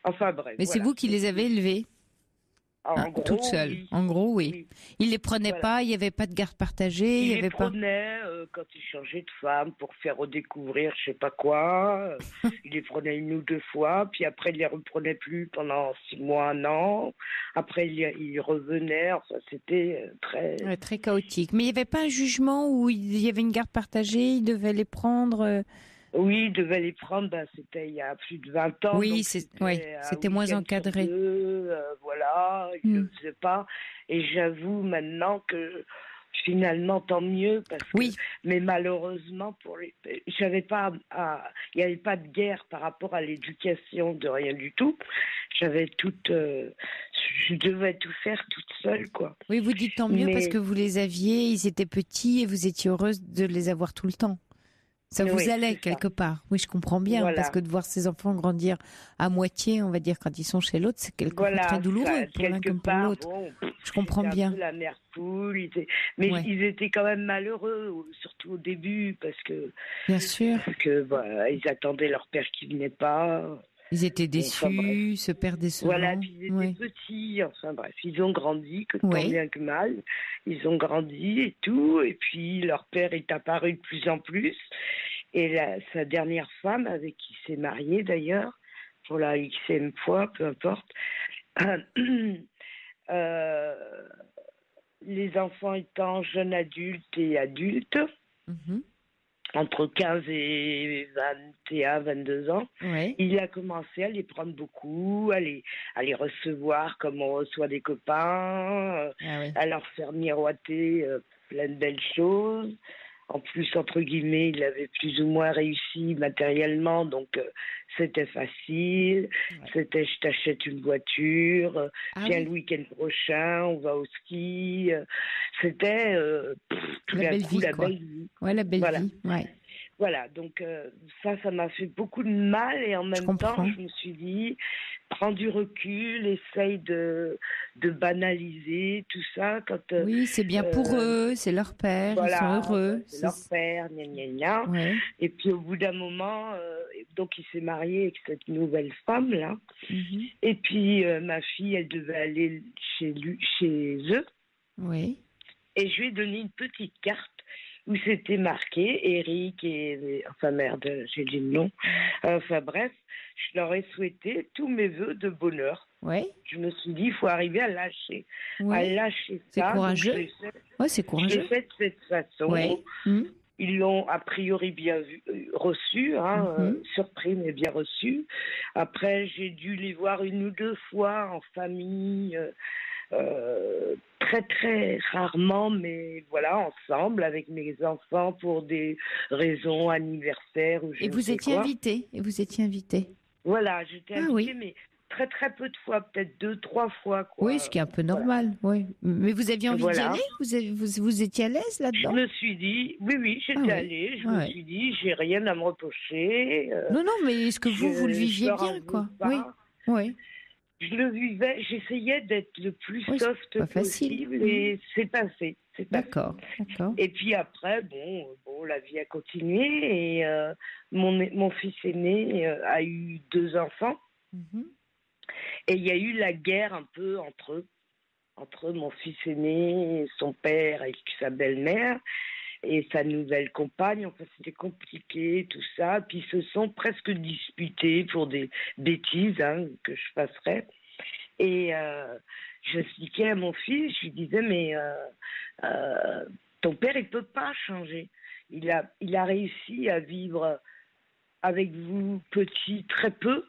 Enfin bref. Mais voilà. C'est vous qui les avez élevés? Toute seule. Oui. En gros, oui. Il les prenait pas, il n'y avait pas de garde partagée. Il les prenait quand il changeait de femme pour faire redécouvrir je sais pas quoi. Il les prenait 1 ou 2 fois, puis après il les reprenait plus pendant 6 mois, 1 an. Après il revenait. Enfin, c'était très chaotique. Mais il n'y avait pas un jugement où il y avait une garde partagée, il devait les prendre Oui, il devait les prendre, c'était il y a plus de 20 ans. Oui, donc c'était moins encadré. Voilà, il ne le faisait pas. Et j'avoue maintenant que finalement, tant mieux, parce que, mais malheureusement, il n'y avait pas de guerre par rapport à l'éducation, de rien du tout. Je devais tout faire toute seule, quoi. Oui, vous dites tant mieux parce que vous les aviez, ils étaient petits et vous étiez heureuse de les avoir tout le temps. Ça vous allait quelque part. Oui, je comprends bien, parce que de voir ses enfants grandir à moitié, on va dire, quand ils sont chez l'autre, c'est quelque chose de très douloureux pour l'un comme pour l'autre. Je comprends bien. Un peu la mère poule, mais ils étaient quand même malheureux, surtout au début, parce que bien sûr, ils attendaient leur père qui venait pas. Ils étaient déçus, ce père décevant. Voilà, puis ils étaient petits, enfin bref, ils ont grandi, tant bien que mal. Ils ont grandi et tout, et puis leur père est apparu de plus en plus. Et sa dernière femme, avec qui il s'est marié d'ailleurs, pour la xème fois, peu importe, les enfants étant jeunes adultes et adultes, entre 15 et 21, 22 ans, il a commencé à les prendre beaucoup, à les recevoir comme on reçoit des copains, à leur faire miroiter plein de belles choses. En plus, entre guillemets, il avait plus ou moins réussi matériellement, donc c'était facile. C'était je t'achète une voiture, tiens, le week-end prochain, on va au ski. C'était tout d'un coup la belle vie. Ouais, la belle vie. Ouais. Voilà, donc ça m'a fait beaucoup de mal et en même temps, je me suis dit, prends du recul, essaye de banaliser tout ça. Oui, c'est bien pour eux, c'est leur père, ils sont heureux. C'est leur père, gna gna gna. Ouais. Et puis au bout d'un moment, donc il s'est marié avec cette nouvelle femme-là. Et puis ma fille, elle devait aller chez eux. Oui. Et je lui ai donné une petite carte où c'était marqué Eric enfin merde, j'ai dit le nom. Enfin bref, je leur ai souhaité tous mes vœux de bonheur. Oui. Je me suis dit, il faut arriver à lâcher. À lâcher ça. C'est courageux. C'est courageux. Je l'ai fait de cette façon. Oui. Ils l'ont a priori bien reçu, surpris mais bien reçu. Après, j'ai dû les voir une ou deux fois en famille. Très très rarement, mais voilà, ensemble avec mes enfants pour des raisons anniversaires ou je Et vous étiez invité. Voilà, j'étais invitée, mais très très peu de fois, peut-être 2-3 fois. Quoi. Oui, ce qui est un peu normal. Oui. Mais vous aviez envie d'y aller vous étiez à l'aise là-dedans? Je me suis dit, oui, j'étais allée. Je me suis dit, j'ai rien à me reprocher. Non, mais est-ce que vous le viviez bien, quoi? Oui. Je le vivais, j'essayais d'être le plus soft possible et c'est passé. D'accord. Et puis après, la vie a continué et mon fils aîné a eu 2 enfants. Et il y a eu la guerre un peu entre mon fils aîné, son père et sa belle-mère et sa nouvelle compagne. Enfin, c'était compliqué, tout ça. Puis ils se sont presque disputés pour des bêtises que je passerais. Et j'expliquais à mon fils, je lui disais, mais ton père, il peut pas changer. Il a réussi à vivre avec vous petit, très peu.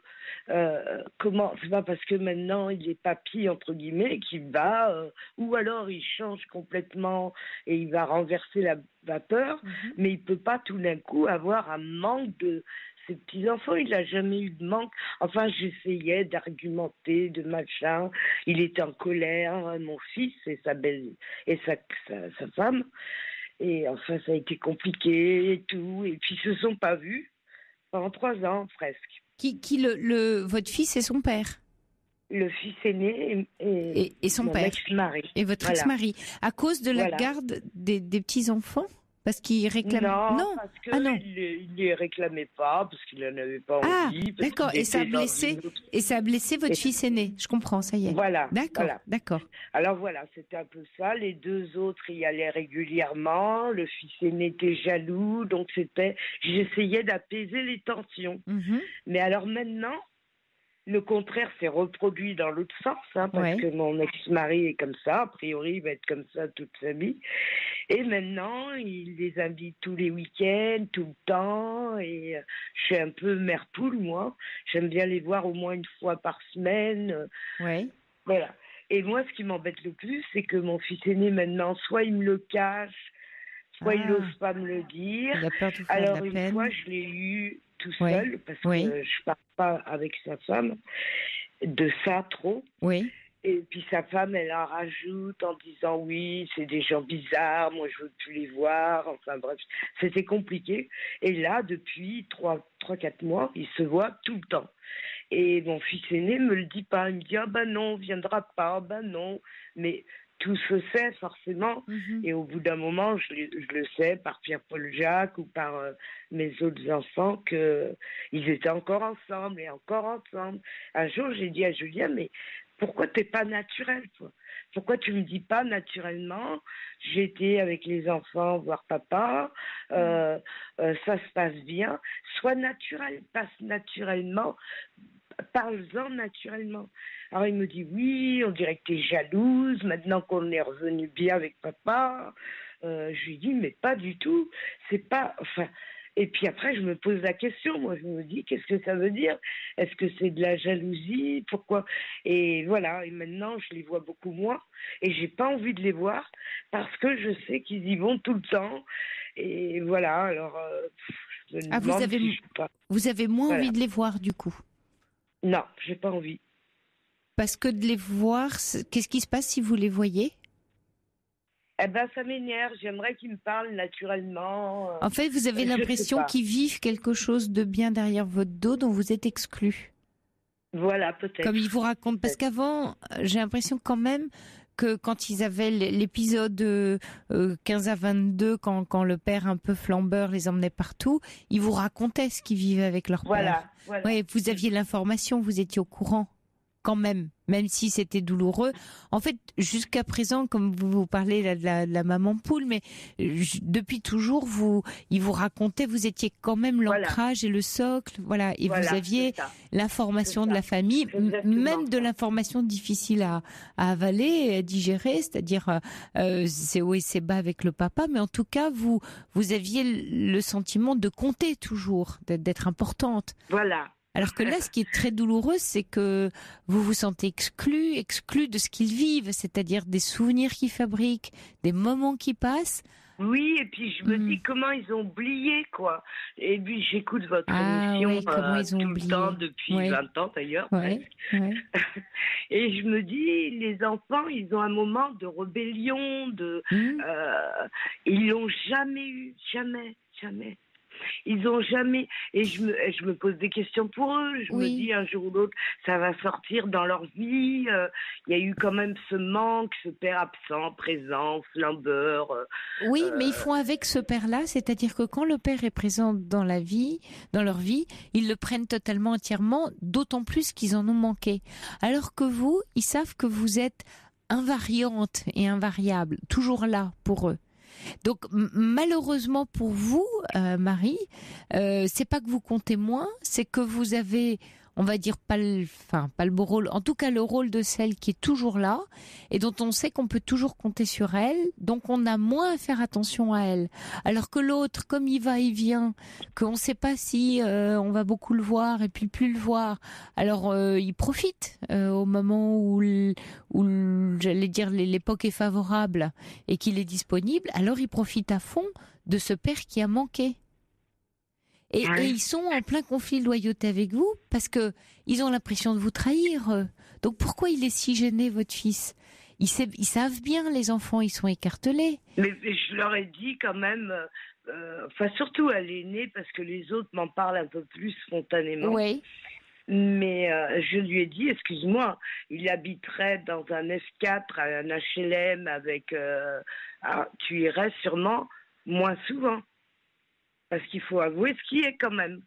Comment? C'est pas parce que maintenant il est papy entre guillemets qu'il va ou alors il change complètement et il va renverser la vapeur, mais il peut pas tout d'un coup avoir un manque de ses petits enfants. Il n'a jamais eu de manque. Enfin, j'essayais d'argumenter, de machin. Il était en colère, mon fils et sa belle et sa femme. Et enfin, ça a été compliqué et tout. Et puis ils se sont pas vus pendant 3 ans presque. Votre fils et son père? Le fils aîné et son père. Ex-mari. Et votre ex-mari. À cause de la garde des petits-enfants? Parce qu'il réclame... Non, parce qu'il ne les réclamait pas, parce qu'il n'en avait pas envie. D'accord, et ça a blessé votre fils aîné. Je comprends, ça y est. Voilà. D'accord. Alors voilà, c'était un peu ça. Les 2 autres y allaient régulièrement. Le fils aîné était jaloux, donc j'essayais d'apaiser les tensions. Mais alors maintenant, le contraire s'est reproduit dans l'autre sens, parce que mon ex-mari est comme ça, a priori il va être comme ça toute sa vie. Et maintenant, il les invite tous les week-ends, tout le temps, et je suis un peu mère poule, moi. J'aime bien les voir au moins une fois par semaine. Voilà. Et moi, ce qui m'embête le plus, c'est que mon fils aîné, maintenant, soit il me le cache, soit il n'ose pas me le dire. Il a peur de vous faire Alors, de la une peine. fois, je l'ai eu tout seul, parce que je ne parle pas avec sa femme de ça trop. Et puis sa femme, elle en rajoute en disant oui, c'est des gens bizarres, moi je veux plus les voir. Enfin bref, c'était compliqué. Et là, depuis 3-4 mois, ils se voient tout le temps. Et mon fils aîné me le dit pas. Il me dit ah ben non, on viendra pas, ben non. Mais tout se sait forcément. Et au bout d'un moment, je le sais par Pierre-Paul Jacques ou par mes autres enfants qu'ils étaient encore ensemble et encore ensemble. Un jour, j'ai dit à Julien, mais pourquoi t'es pas naturel, toi ? Pourquoi tu me dis pas naturellement, j'étais avec les enfants voir papa, ça se passe bien. Sois naturel, passe naturellement, parle-en naturellement. Alors il me dit oui, on dirait que t'es jalouse, maintenant qu'on est revenu bien avec papa. Je lui dis mais pas du tout, c'est pas... Enfin, et puis après, je me pose la question. Moi, je me dis, qu'est-ce que ça veut dire ? Est-ce que c'est de la jalousie ? Pourquoi ? Et voilà. Et maintenant, je les vois beaucoup moins. Et j'ai pas envie de les voir parce que je sais qu'ils y vont tout le temps. Et voilà. Alors, je me demande si je peux pas. Vous avez moins envie de les voir, du coup ? Non, j'ai pas envie. Parce que de les voir, qu'est-ce qui se passe si vous les voyez ? Eh ben, ça m'énerve. J'aimerais qu'ils me parlent naturellement. En fait, vous avez l'impression qu'ils vivent quelque chose de bien derrière votre dos dont vous êtes exclu. Voilà, peut-être. Comme ils vous racontent. Parce qu'avant, j'ai l'impression quand même que quand ils avaient l'épisode 15 à 22, quand le père un peu flambeur les emmenait partout, ils vous racontaient ce qu'ils vivaient avec leur père. Voilà. Ouais, vous aviez l'information, vous étiez au courant. Quand même si c'était douloureux. En fait, jusqu'à présent, comme vous parlez de la maman poule, mais depuis toujours, ils vous racontaient, vous étiez quand même l'ancrage et le socle, et vous aviez l'information de la famille, même de l'information difficile à avaler, à digérer, c'est-à-dire c'est haut et c'est bas avec le papa, mais en tout cas, vous aviez le sentiment de compter toujours, d'être importante. Voilà. Alors que là, ce qui est très douloureux, c'est que vous vous sentez exclu de ce qu'ils vivent, c'est-à-dire des souvenirs qu'ils fabriquent, des moments qui passent. Oui, et puis je me dis comment ils ont oublié, quoi. Et puis j'écoute votre émission tout le temps, depuis 20 ans d'ailleurs. Et je me dis, les enfants, ils ont un moment de rébellion, ils l'ont jamais eu, jamais. Ils ont jamais... Et je me pose des questions pour eux. Je me dis, un jour ou l'autre, ça va sortir dans leur vie. Il y a eu quand même ce manque, ce père absent, présent, flambeur. Oui, mais ils font avec ce père-là. C'est-à-dire que quand le père est présent dans leur vie, ils le prennent totalement, entièrement, d'autant plus qu'ils en ont manqué. Alors que vous, ils savent que vous êtes invariante et invariable, toujours là pour eux. Donc malheureusement pour vous, Marie, c'est pas que vous comptez moins, c'est que vous avez, on va dire pas le beau rôle, en tout cas le rôle de celle qui est toujours là et dont on sait qu'on peut toujours compter sur elle, donc on a moins à faire attention à elle. Alors que l'autre, comme il va et vient, qu'on ne sait pas si on va beaucoup le voir et puis plus le voir, alors il profite au moment où j'allais dire l'époque est favorable et qu'il est disponible, alors il profite à fond de ce père qui a manqué. Et ils sont en plein conflit de loyauté avec vous parce que ils ont l'impression de vous trahir. Donc pourquoi il est si gêné, votre fils ? Ils savent bien, les enfants, ils sont écartelés. Mais je leur ai dit quand même, surtout à l'aîné, parce que les autres m'en parlent un peu plus spontanément. Oui. Mais je lui ai dit, excuse-moi, il habiterait dans un S4, un HLM avec... tu irais sûrement moins souvent. Parce qu'il faut avouer ce qui est quand même.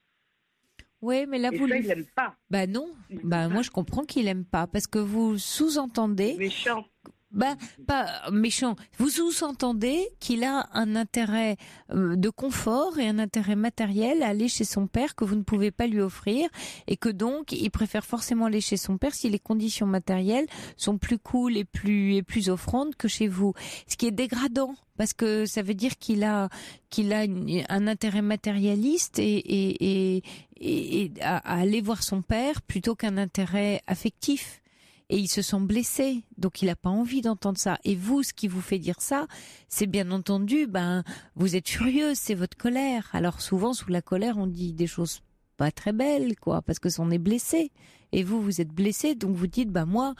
Oui, mais là, il n'aime pas. Non. Moi, je comprends qu'il n'aime pas. Parce que vous sous-entendez... Méchant. pas méchant. Vous sous-entendez qu'il a un intérêt de confort et un intérêt matériel à aller chez son père que vous ne pouvez pas lui offrir et que donc il préfère forcément aller chez son père si les conditions matérielles sont plus cool et plus offrantes que chez vous. Ce qui est dégradant parce que ça veut dire qu'il a un intérêt matérialiste et à aller voir son père plutôt qu'un intérêt affectif. Et il se sent blessé, donc il n'a pas envie d'entendre ça. Et vous, ce qui vous fait dire ça, c'est bien entendu, vous êtes furieuse, c'est votre colère. Alors souvent, sous la colère, on dit des choses pas très belles, quoi, parce que on est blessé. Et vous êtes blessé, donc vous dites, moi,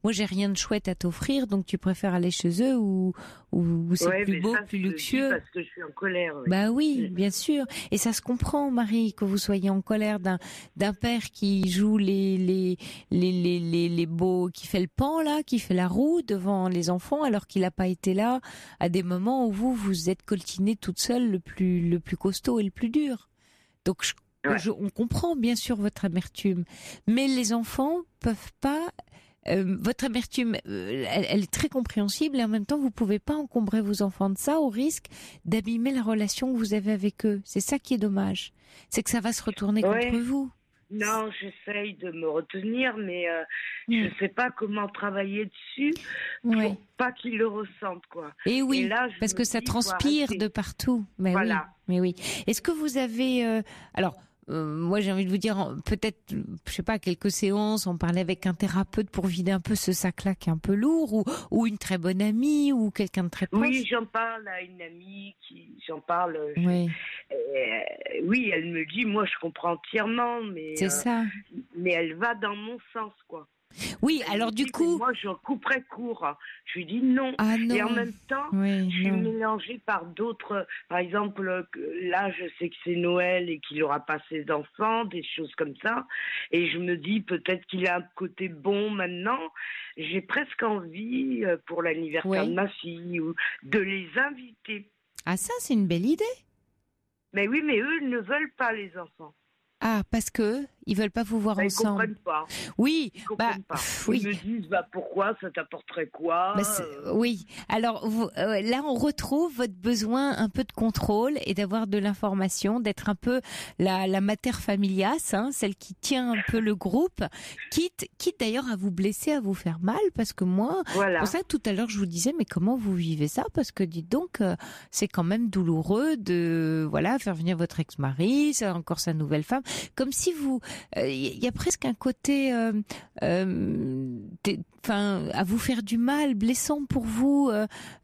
j'ai rien de chouette à t'offrir, donc tu préfères aller chez eux où c'est plus beau, plus luxueux. Parce que je suis en colère. Oui, bien sûr. Et ça se comprend, Marie, que vous soyez en colère d'un père qui joue les beaux, qui fait le pan là, qui fait la roue devant les enfants, alors qu'il n'a pas été là à des moments où vous êtes coltinée toute seule, le plus costaud et le plus dur. Donc on comprend bien sûr votre amertume, mais les enfants peuvent pas. Votre amertume, elle est très compréhensible et en même temps, vous pouvez pas encombrer vos enfants de ça au risque d'abîmer la relation que vous avez avec eux. C'est ça qui est dommage. C'est que ça va se retourner contre vous. Non, j'essaye de me retenir, mais je sais pas comment travailler dessus pour pas qu'ils le ressentent, quoi. Et oui, là, parce que ça transpire de partout. Mais voilà. Oui. Est-ce que vous avez moi, j'ai envie de vous dire, peut-être, je sais pas, quelques séances, on parlait avec un thérapeute pour vider un peu ce sac-là qui est un peu lourd, ou une très bonne amie, ou quelqu'un de très proche. Oui, j'en parle à une amie, j'en parle. Oui, elle me dit, moi, je comprends entièrement, mais. C'est ça. Mais elle va dans mon sens, quoi. Oui, alors du coup... Moi, je couperais court. Je lui dis non. Ah non. Et en même temps, je suis mélangée par d'autres... Par exemple, là, je sais que c'est Noël et qu'il n'aura pas ses enfants, des choses comme ça. Et je me dis, peut-être qu'il a un côté bon maintenant. J'ai presque envie, pour l'anniversaire de ma fille, de les inviter. Ah ça, c'est une belle idée. Mais oui, mais eux ne veulent pas les enfants. Ah, parce que ils veulent pas vous voir ensemble. Ils comprennent pas. Oui, ils comprennent pas. Ils me disent pourquoi, ça t'apporterait quoi. Oui. Alors là, on retrouve votre besoin un peu de contrôle et d'avoir de l'information, d'être un peu la mater familias, celle qui tient un peu le groupe, quitte d'ailleurs à vous blesser, à vous faire mal, parce que moi, pour ça tout à l'heure je vous disais, mais comment vous vivez ça? Parce que dites donc, c'est quand même douloureux de faire venir votre ex-mari, c'est encore sa nouvelle femme. Comme si il y a presque un côté, à vous faire du mal, blessant pour vous,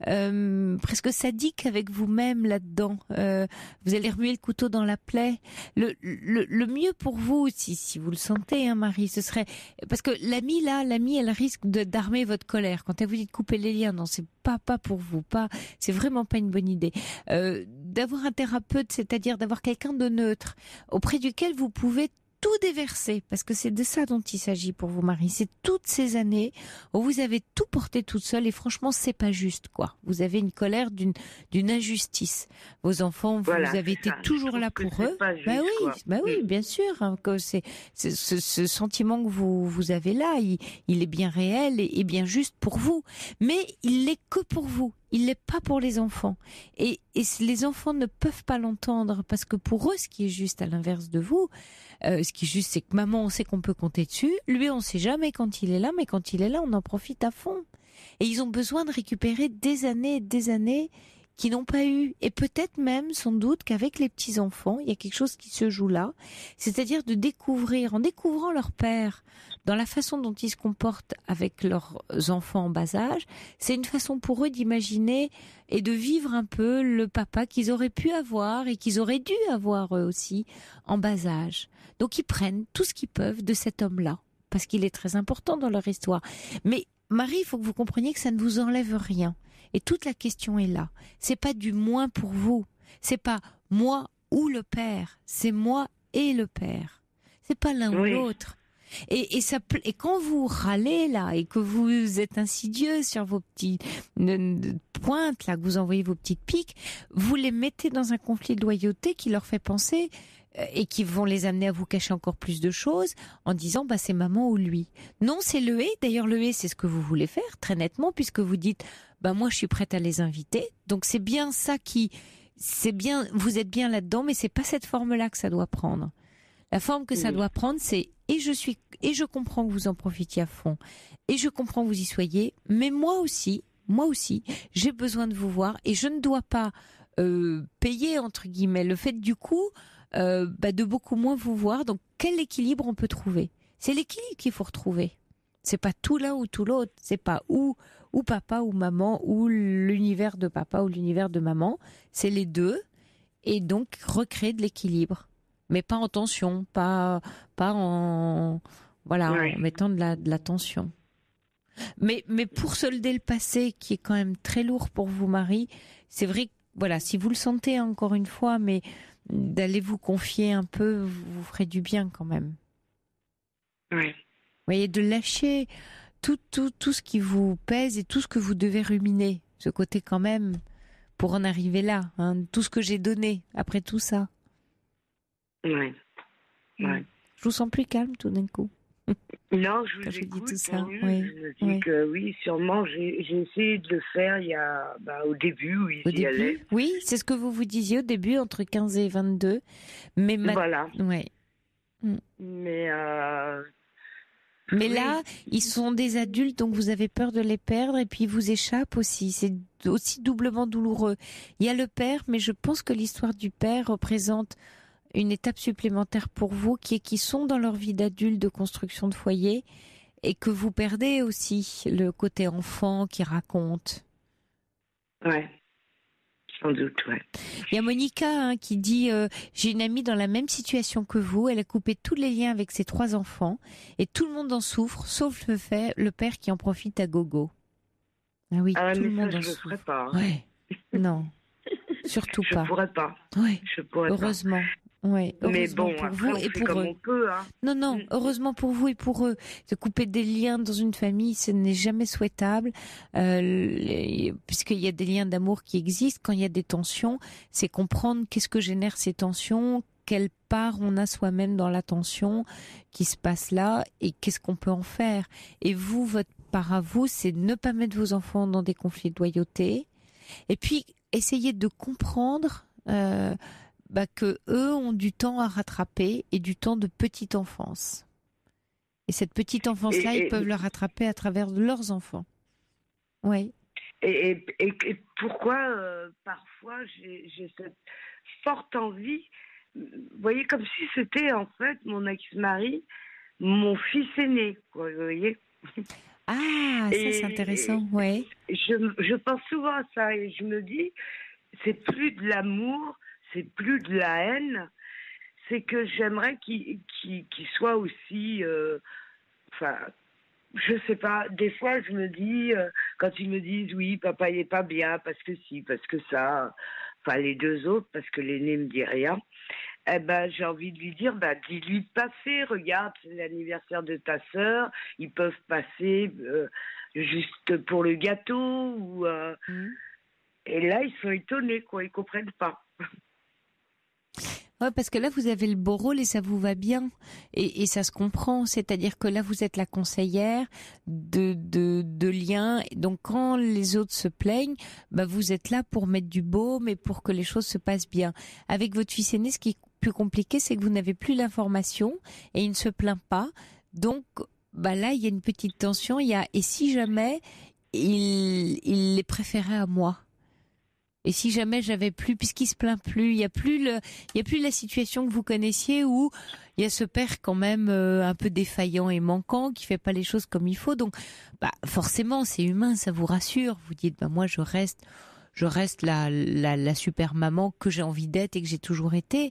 presque sadique avec vous-même là-dedans. Vous allez remuer le couteau dans la plaie. Le mieux pour vous, si vous le sentez, Marie, ce serait parce que l'amie, elle risque d'armer votre colère quand elle vous dit de couper les liens. Non, c'est pas pour vous, c'est vraiment pas une bonne idée. D'avoir un thérapeute, c'est-à-dire d'avoir quelqu'un de neutre auprès duquel vous pouvez tout déverser, parce que c'est de ça dont il s'agit pour vous, Marie. C'est toutes ces années où vous avez tout porté toute seule et franchement, c'est pas juste, quoi. Vous avez une colère d'une injustice. Vos enfants, vous avez été toujours là pour eux. Oui, bien sûr, que c'est ce sentiment que vous avez là, il est bien réel et bien juste pour vous. Mais il l'est que pour vous. Il l'est pas pour les enfants. Et les enfants ne peuvent pas l'entendre parce que pour eux, ce qui est juste à l'inverse de vous, ce qui est juste, c'est que maman, on sait qu'on peut compter dessus. Lui, on sait jamais quand il est là, mais quand il est là, on en profite à fond. Et ils ont besoin de récupérer des années et des années qu'ils n'ont pas eu. Et peut-être même, sans doute, qu'avec les petits-enfants, il y a quelque chose qui se joue là. C'est-à-dire de découvrir, en découvrant leur père, dans la façon dont ils se comportent avec leurs enfants en bas âge, c'est une façon pour eux d'imaginer et de vivre un peu le papa qu'ils auraient pu avoir et qu'ils auraient dû avoir eux aussi en bas âge. Donc ils prennent tout ce qu'ils peuvent de cet homme-là, parce qu'il est très important dans leur histoire. Mais Marie, il faut que vous compreniez que ça ne vous enlève rien. Et toute la question est là. C'est pas du moins pour vous. C'est pas moi ou le père. C'est moi et le père. C'est pas l'un ou l'autre. Et quand vous râlez là et que vous êtes insidieux sur vos petites pointes là, que vous envoyez vos petites piques, vous les mettez dans un conflit de loyauté qui leur fait penser et qui vont les amener à vous cacher encore plus de choses en disant bah c'est maman ou lui. Non, c'est le et. D'ailleurs le et c'est ce que vous voulez faire très nettement puisque vous dites bah moi je suis prête à les inviter. Donc c'est bien ça c'est bien, vous êtes bien là-dedans, mais c'est pas cette forme-là que ça doit prendre. La forme que ça doit prendre, c'est et je comprends que vous en profitiez à fond et je comprends que vous y soyez, mais moi aussi j'ai besoin de vous voir et je ne dois pas payer entre guillemets le fait du coup de beaucoup moins vous voir. Donc quel équilibre on peut trouver? C'est l'équilibre qu'il faut retrouver. C'est pas tout l'un ou tout l'autre. C'est pas ou papa ou maman ou l'univers de papa ou l'univers de maman. C'est les deux et donc recréer de l'équilibre, mais pas en tension, pas en en mettant de la tension. Mais pour solder le passé qui est quand même très lourd pour vous, Marie, c'est vrai que si vous le sentez encore une fois, mais d'aller vous confier un peu vous ferait du bien quand même. Oui. Vous voyez, de lâcher tout ce qui vous pèse et tout ce que vous devez ruminer. Ce côté quand même, pour en arriver là, tout ce que j'ai donné après tout ça. Oui. Ouais. Je vous sens plus calme tout d'un coup. Non, je vous Quand écoute. dis tout ça. Je me dis que oui, sûrement, j'ai essayé de le faire il y a, au début, où j'y allais. Oui, c'est ce que vous disiez au début, entre 15 et 22. Mais voilà. Ouais. Mais là, ils sont des adultes, donc vous avez peur de les perdre, et puis ils vous échappent aussi. C'est aussi doublement douloureux. Il y a le père, mais je pense que l'histoire du père représente une étape supplémentaire pour vous, qui est qu'ils sont dans leur vie d'adulte, de construction de foyer, et que vous perdez aussi le côté enfant qui raconte. Ouais. Sans doute, ouais. Il y a Monica qui dit j'ai une amie dans la même situation que vous. Elle a coupé tous les liens avec ses 3 enfants et tout le monde en souffre, sauf le père qui en profite à gogo. Ah oui, tout le monde en souffre. Je ne ferais pas. Ouais. Non, surtout pas. Je pourrais pas. Ouais. Je pourrais heureusement. Ouais, mais bon, pour après, vous et pour eux. On peut, hein. Non, heureusement pour vous et pour eux. De couper des liens dans une famille, ce n'est jamais souhaitable, puisqu'il y a des liens d'amour qui existent. Quand il y a des tensions, c'est comprendre qu'est-ce que génère ces tensions, quelle part on a soi-même dans la tension qui se passe là, et qu'est-ce qu'on peut en faire. Et vous, votre part à vous, c'est ne pas mettre vos enfants dans des conflits de loyauté, et puis essayer de comprendre que eux ont du temps à rattraper et du temps de petite enfance. Et cette petite enfance-là, ils peuvent le rattraper à travers leurs enfants. Oui. Et pourquoi parfois j'ai cette forte envie, vous voyez, comme si c'était en fait mon ex-mari, mon fils aîné, quoi, vous voyez. Ah, ça c'est intéressant, oui. Je pense souvent à ça et je me dis, c'est plus de l'amour, c'est plus de la haine, c'est que j'aimerais qu'il soit aussi, je sais pas, des fois je me dis, quand ils me disent oui, papa il est pas bien, parce que si, parce que ça, les 2 autres, parce que l'aîné me dit rien, j'ai envie de lui dire, dis-lui de passer, regarde, c'est l'anniversaire de ta sœur, ils peuvent passer juste pour le gâteau, et là ils sont étonnés, quoi, ils comprennent pas. Ouais, parce que là, vous avez le beau rôle et ça vous va bien. Et ça se comprend. C'est-à-dire que là, vous êtes la conseillère de liens. Donc, quand les autres se plaignent, vous êtes là pour mettre du baume et pour que les choses se passent bien. Avec votre fils aîné, ce qui est plus compliqué, c'est que vous n'avez plus l'information et il ne se plaint pas. Donc, là, il y a une petite tension. Et si jamais il les préférait à moi? Et si jamais j'avais plus, puisqu'il se plaint plus, il y a plus la situation que vous connaissiez où il y a ce père quand même un peu défaillant et manquant, qui fait pas les choses comme il faut. Donc, forcément, c'est humain, ça vous rassure. Vous dites, moi, je reste la super maman que j'ai envie d'être et que j'ai toujours été.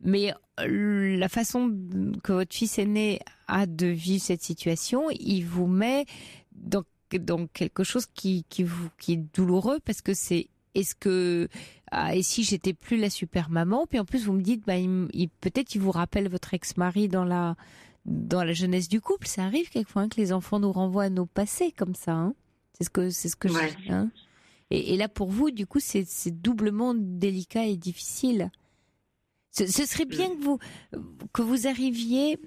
Mais la façon que votre fils aîné a de vivre cette situation, il vous met dans quelque chose qui est douloureux, parce que c'est et si j'étais plus la super maman? Puis en plus vous me dites, peut-être il vous rappelle votre ex-mari dans la jeunesse du couple. Ça arrive quelquefois que les enfants nous renvoient à nos passés comme ça. Hein. C'est ce que ouais. je dis. Hein. Et là pour vous, du coup, c'est doublement délicat et difficile. Ce serait bien que vous arriviez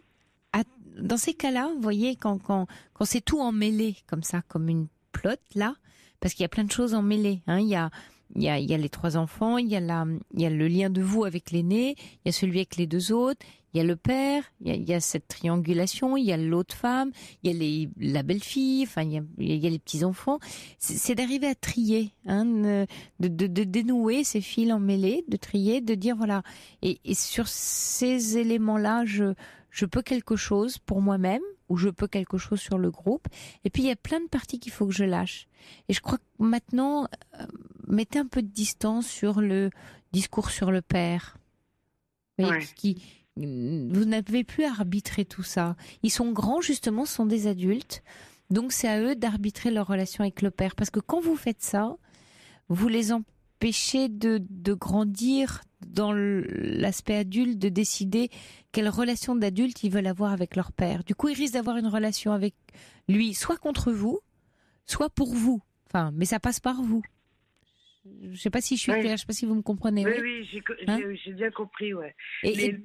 à, dans ces cas-là, vous voyez, quand c'est tout emmêlé comme ça, comme une plotte là, parce qu'il y a plein de choses emmêlées. Hein, il y a les 3 enfants, il y a le lien de vous avec l'aîné, il y a celui avec les 2 autres, il y a le père, il y a cette triangulation, il y a l'autre femme, il y a la belle-fille, enfin il y a les petits-enfants. C'est d'arriver à trier, hein, de dénouer ces fils emmêlés, de trier, de dire voilà. Et sur ces éléments-là, je peux quelque chose pour moi-même, ou je peux quelque chose sur le groupe. Et puis il y a plein de parties qu'il faut que je lâche. Et je crois que maintenant, mettez un peu de distance sur le discours sur le père. Vous voyez, vous n'avez plus à arbitrer tout ça. Ils sont grands, justement, ce sont des adultes. Donc c'est à eux d'arbitrer leur relation avec le père. Parce que quand vous faites ça, vous les empêchez de grandir dans l'aspect adulte, de décider quelle relation d'adulte ils veulent avoir avec leur père. Du coup, ils risquent d'avoir une relation avec lui, soit contre vous, soit pour vous. Enfin, mais ça passe par vous. Je ne sais pas si je suis claire, je ne sais pas si vous me comprenez. Oui, j'ai bien compris, ouais.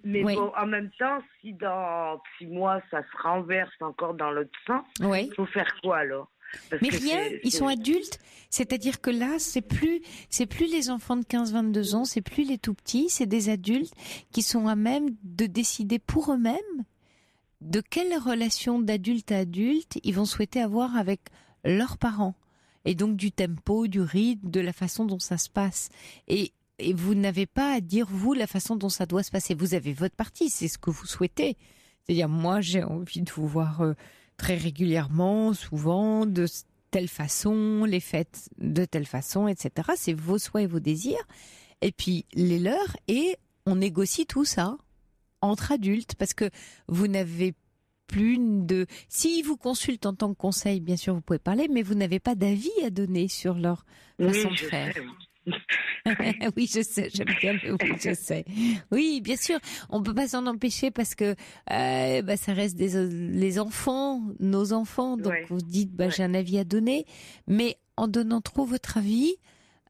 Mais bon, en même temps, si dans 6 mois, ça se renverse encore dans l'autre sens, il faut faire quoi alors? Mais rien, ils sont adultes, c'est-à-dire que là, c'est plus les enfants de 15-22 ans, c'est plus les tout petits, c'est des adultes qui sont à même de décider pour eux-mêmes de quelle relation d'adulte à adulte ils vont souhaiter avoir avec leurs parents. Et donc du tempo, du rythme, de la façon dont ça se passe. Et vous n'avez pas à dire, vous, la façon dont ça doit se passer. Vous avez votre partie, c'est ce que vous souhaitez. C'est-à-dire, moi, j'ai envie de vous voir très régulièrement, souvent, de telle façon, les fêtes de telle façon, etc. C'est vos souhaits et vos désirs. Et puis, les leurs, et on négocie tout ça entre adultes, parce que vous n'avez plus de... S'ils vous consultent en tant que conseil, bien sûr, vous pouvez parler, mais vous n'avez pas d'avis à donner sur leur façon de faire. Oui, je sais, j'aime bien le oui, je sais. Oui, bien sûr, on peut pas s'en empêcher parce que ça reste les enfants, nos enfants, donc vous dites j'ai un avis à donner, mais en donnant trop votre avis,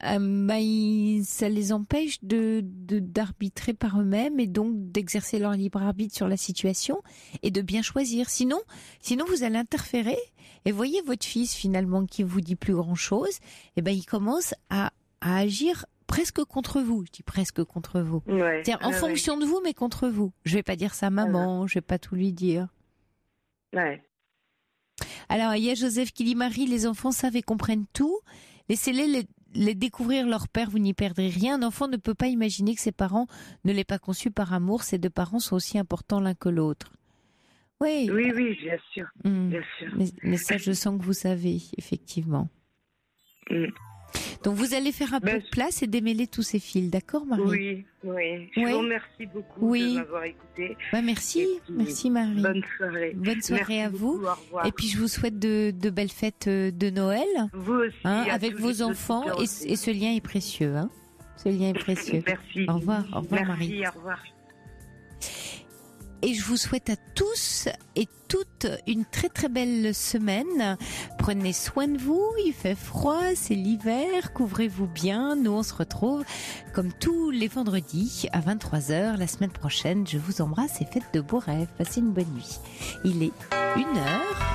ça les empêche d'arbitrer par eux-mêmes et donc d'exercer leur libre arbitre sur la situation et de bien choisir. Sinon vous allez interférer et voyez votre fils finalement qui vous dit plus grand chose, et il commence à agir presque contre vous. Je dis presque contre vous. C'est-à-dire en fonction de vous, mais contre vous. Je vais pas dire ça à maman, je vais pas tout lui dire. Alors, il y a Joseph qui dit, Marie, les enfants savent et comprennent tout. Laissez-les les découvrir leur père, vous n'y perdrez rien. Un enfant ne peut pas imaginer que ses parents ne l'aient pas conçu par amour. Ces 2 parents sont aussi importants l'un que l'autre. Oui, bien sûr. Bien sûr. Mais ça, je sens que vous savez, effectivement. Donc, vous allez faire un peu de place et démêler tous ces fils, d'accord, Marie? Oui. Je vous remercie beaucoup de m'avoir écouté. Merci Marie. Bonne soirée. Bonne soirée à vous. Beaucoup, au revoir. Et puis, je vous souhaite de belles fêtes de Noël. Vous aussi. Avec vos enfants. Et ce lien est précieux. Hein. Ce lien est précieux. Merci. Au revoir Marie. Merci, au revoir. Et je vous souhaite à tous et toutes une très très belle semaine. Prenez soin de vous, il fait froid, c'est l'hiver, couvrez-vous bien. Nous on se retrouve comme tous les vendredis à 23h la semaine prochaine. Je vous embrasse et faites de beaux rêves. Passez une bonne nuit. Il est 1h.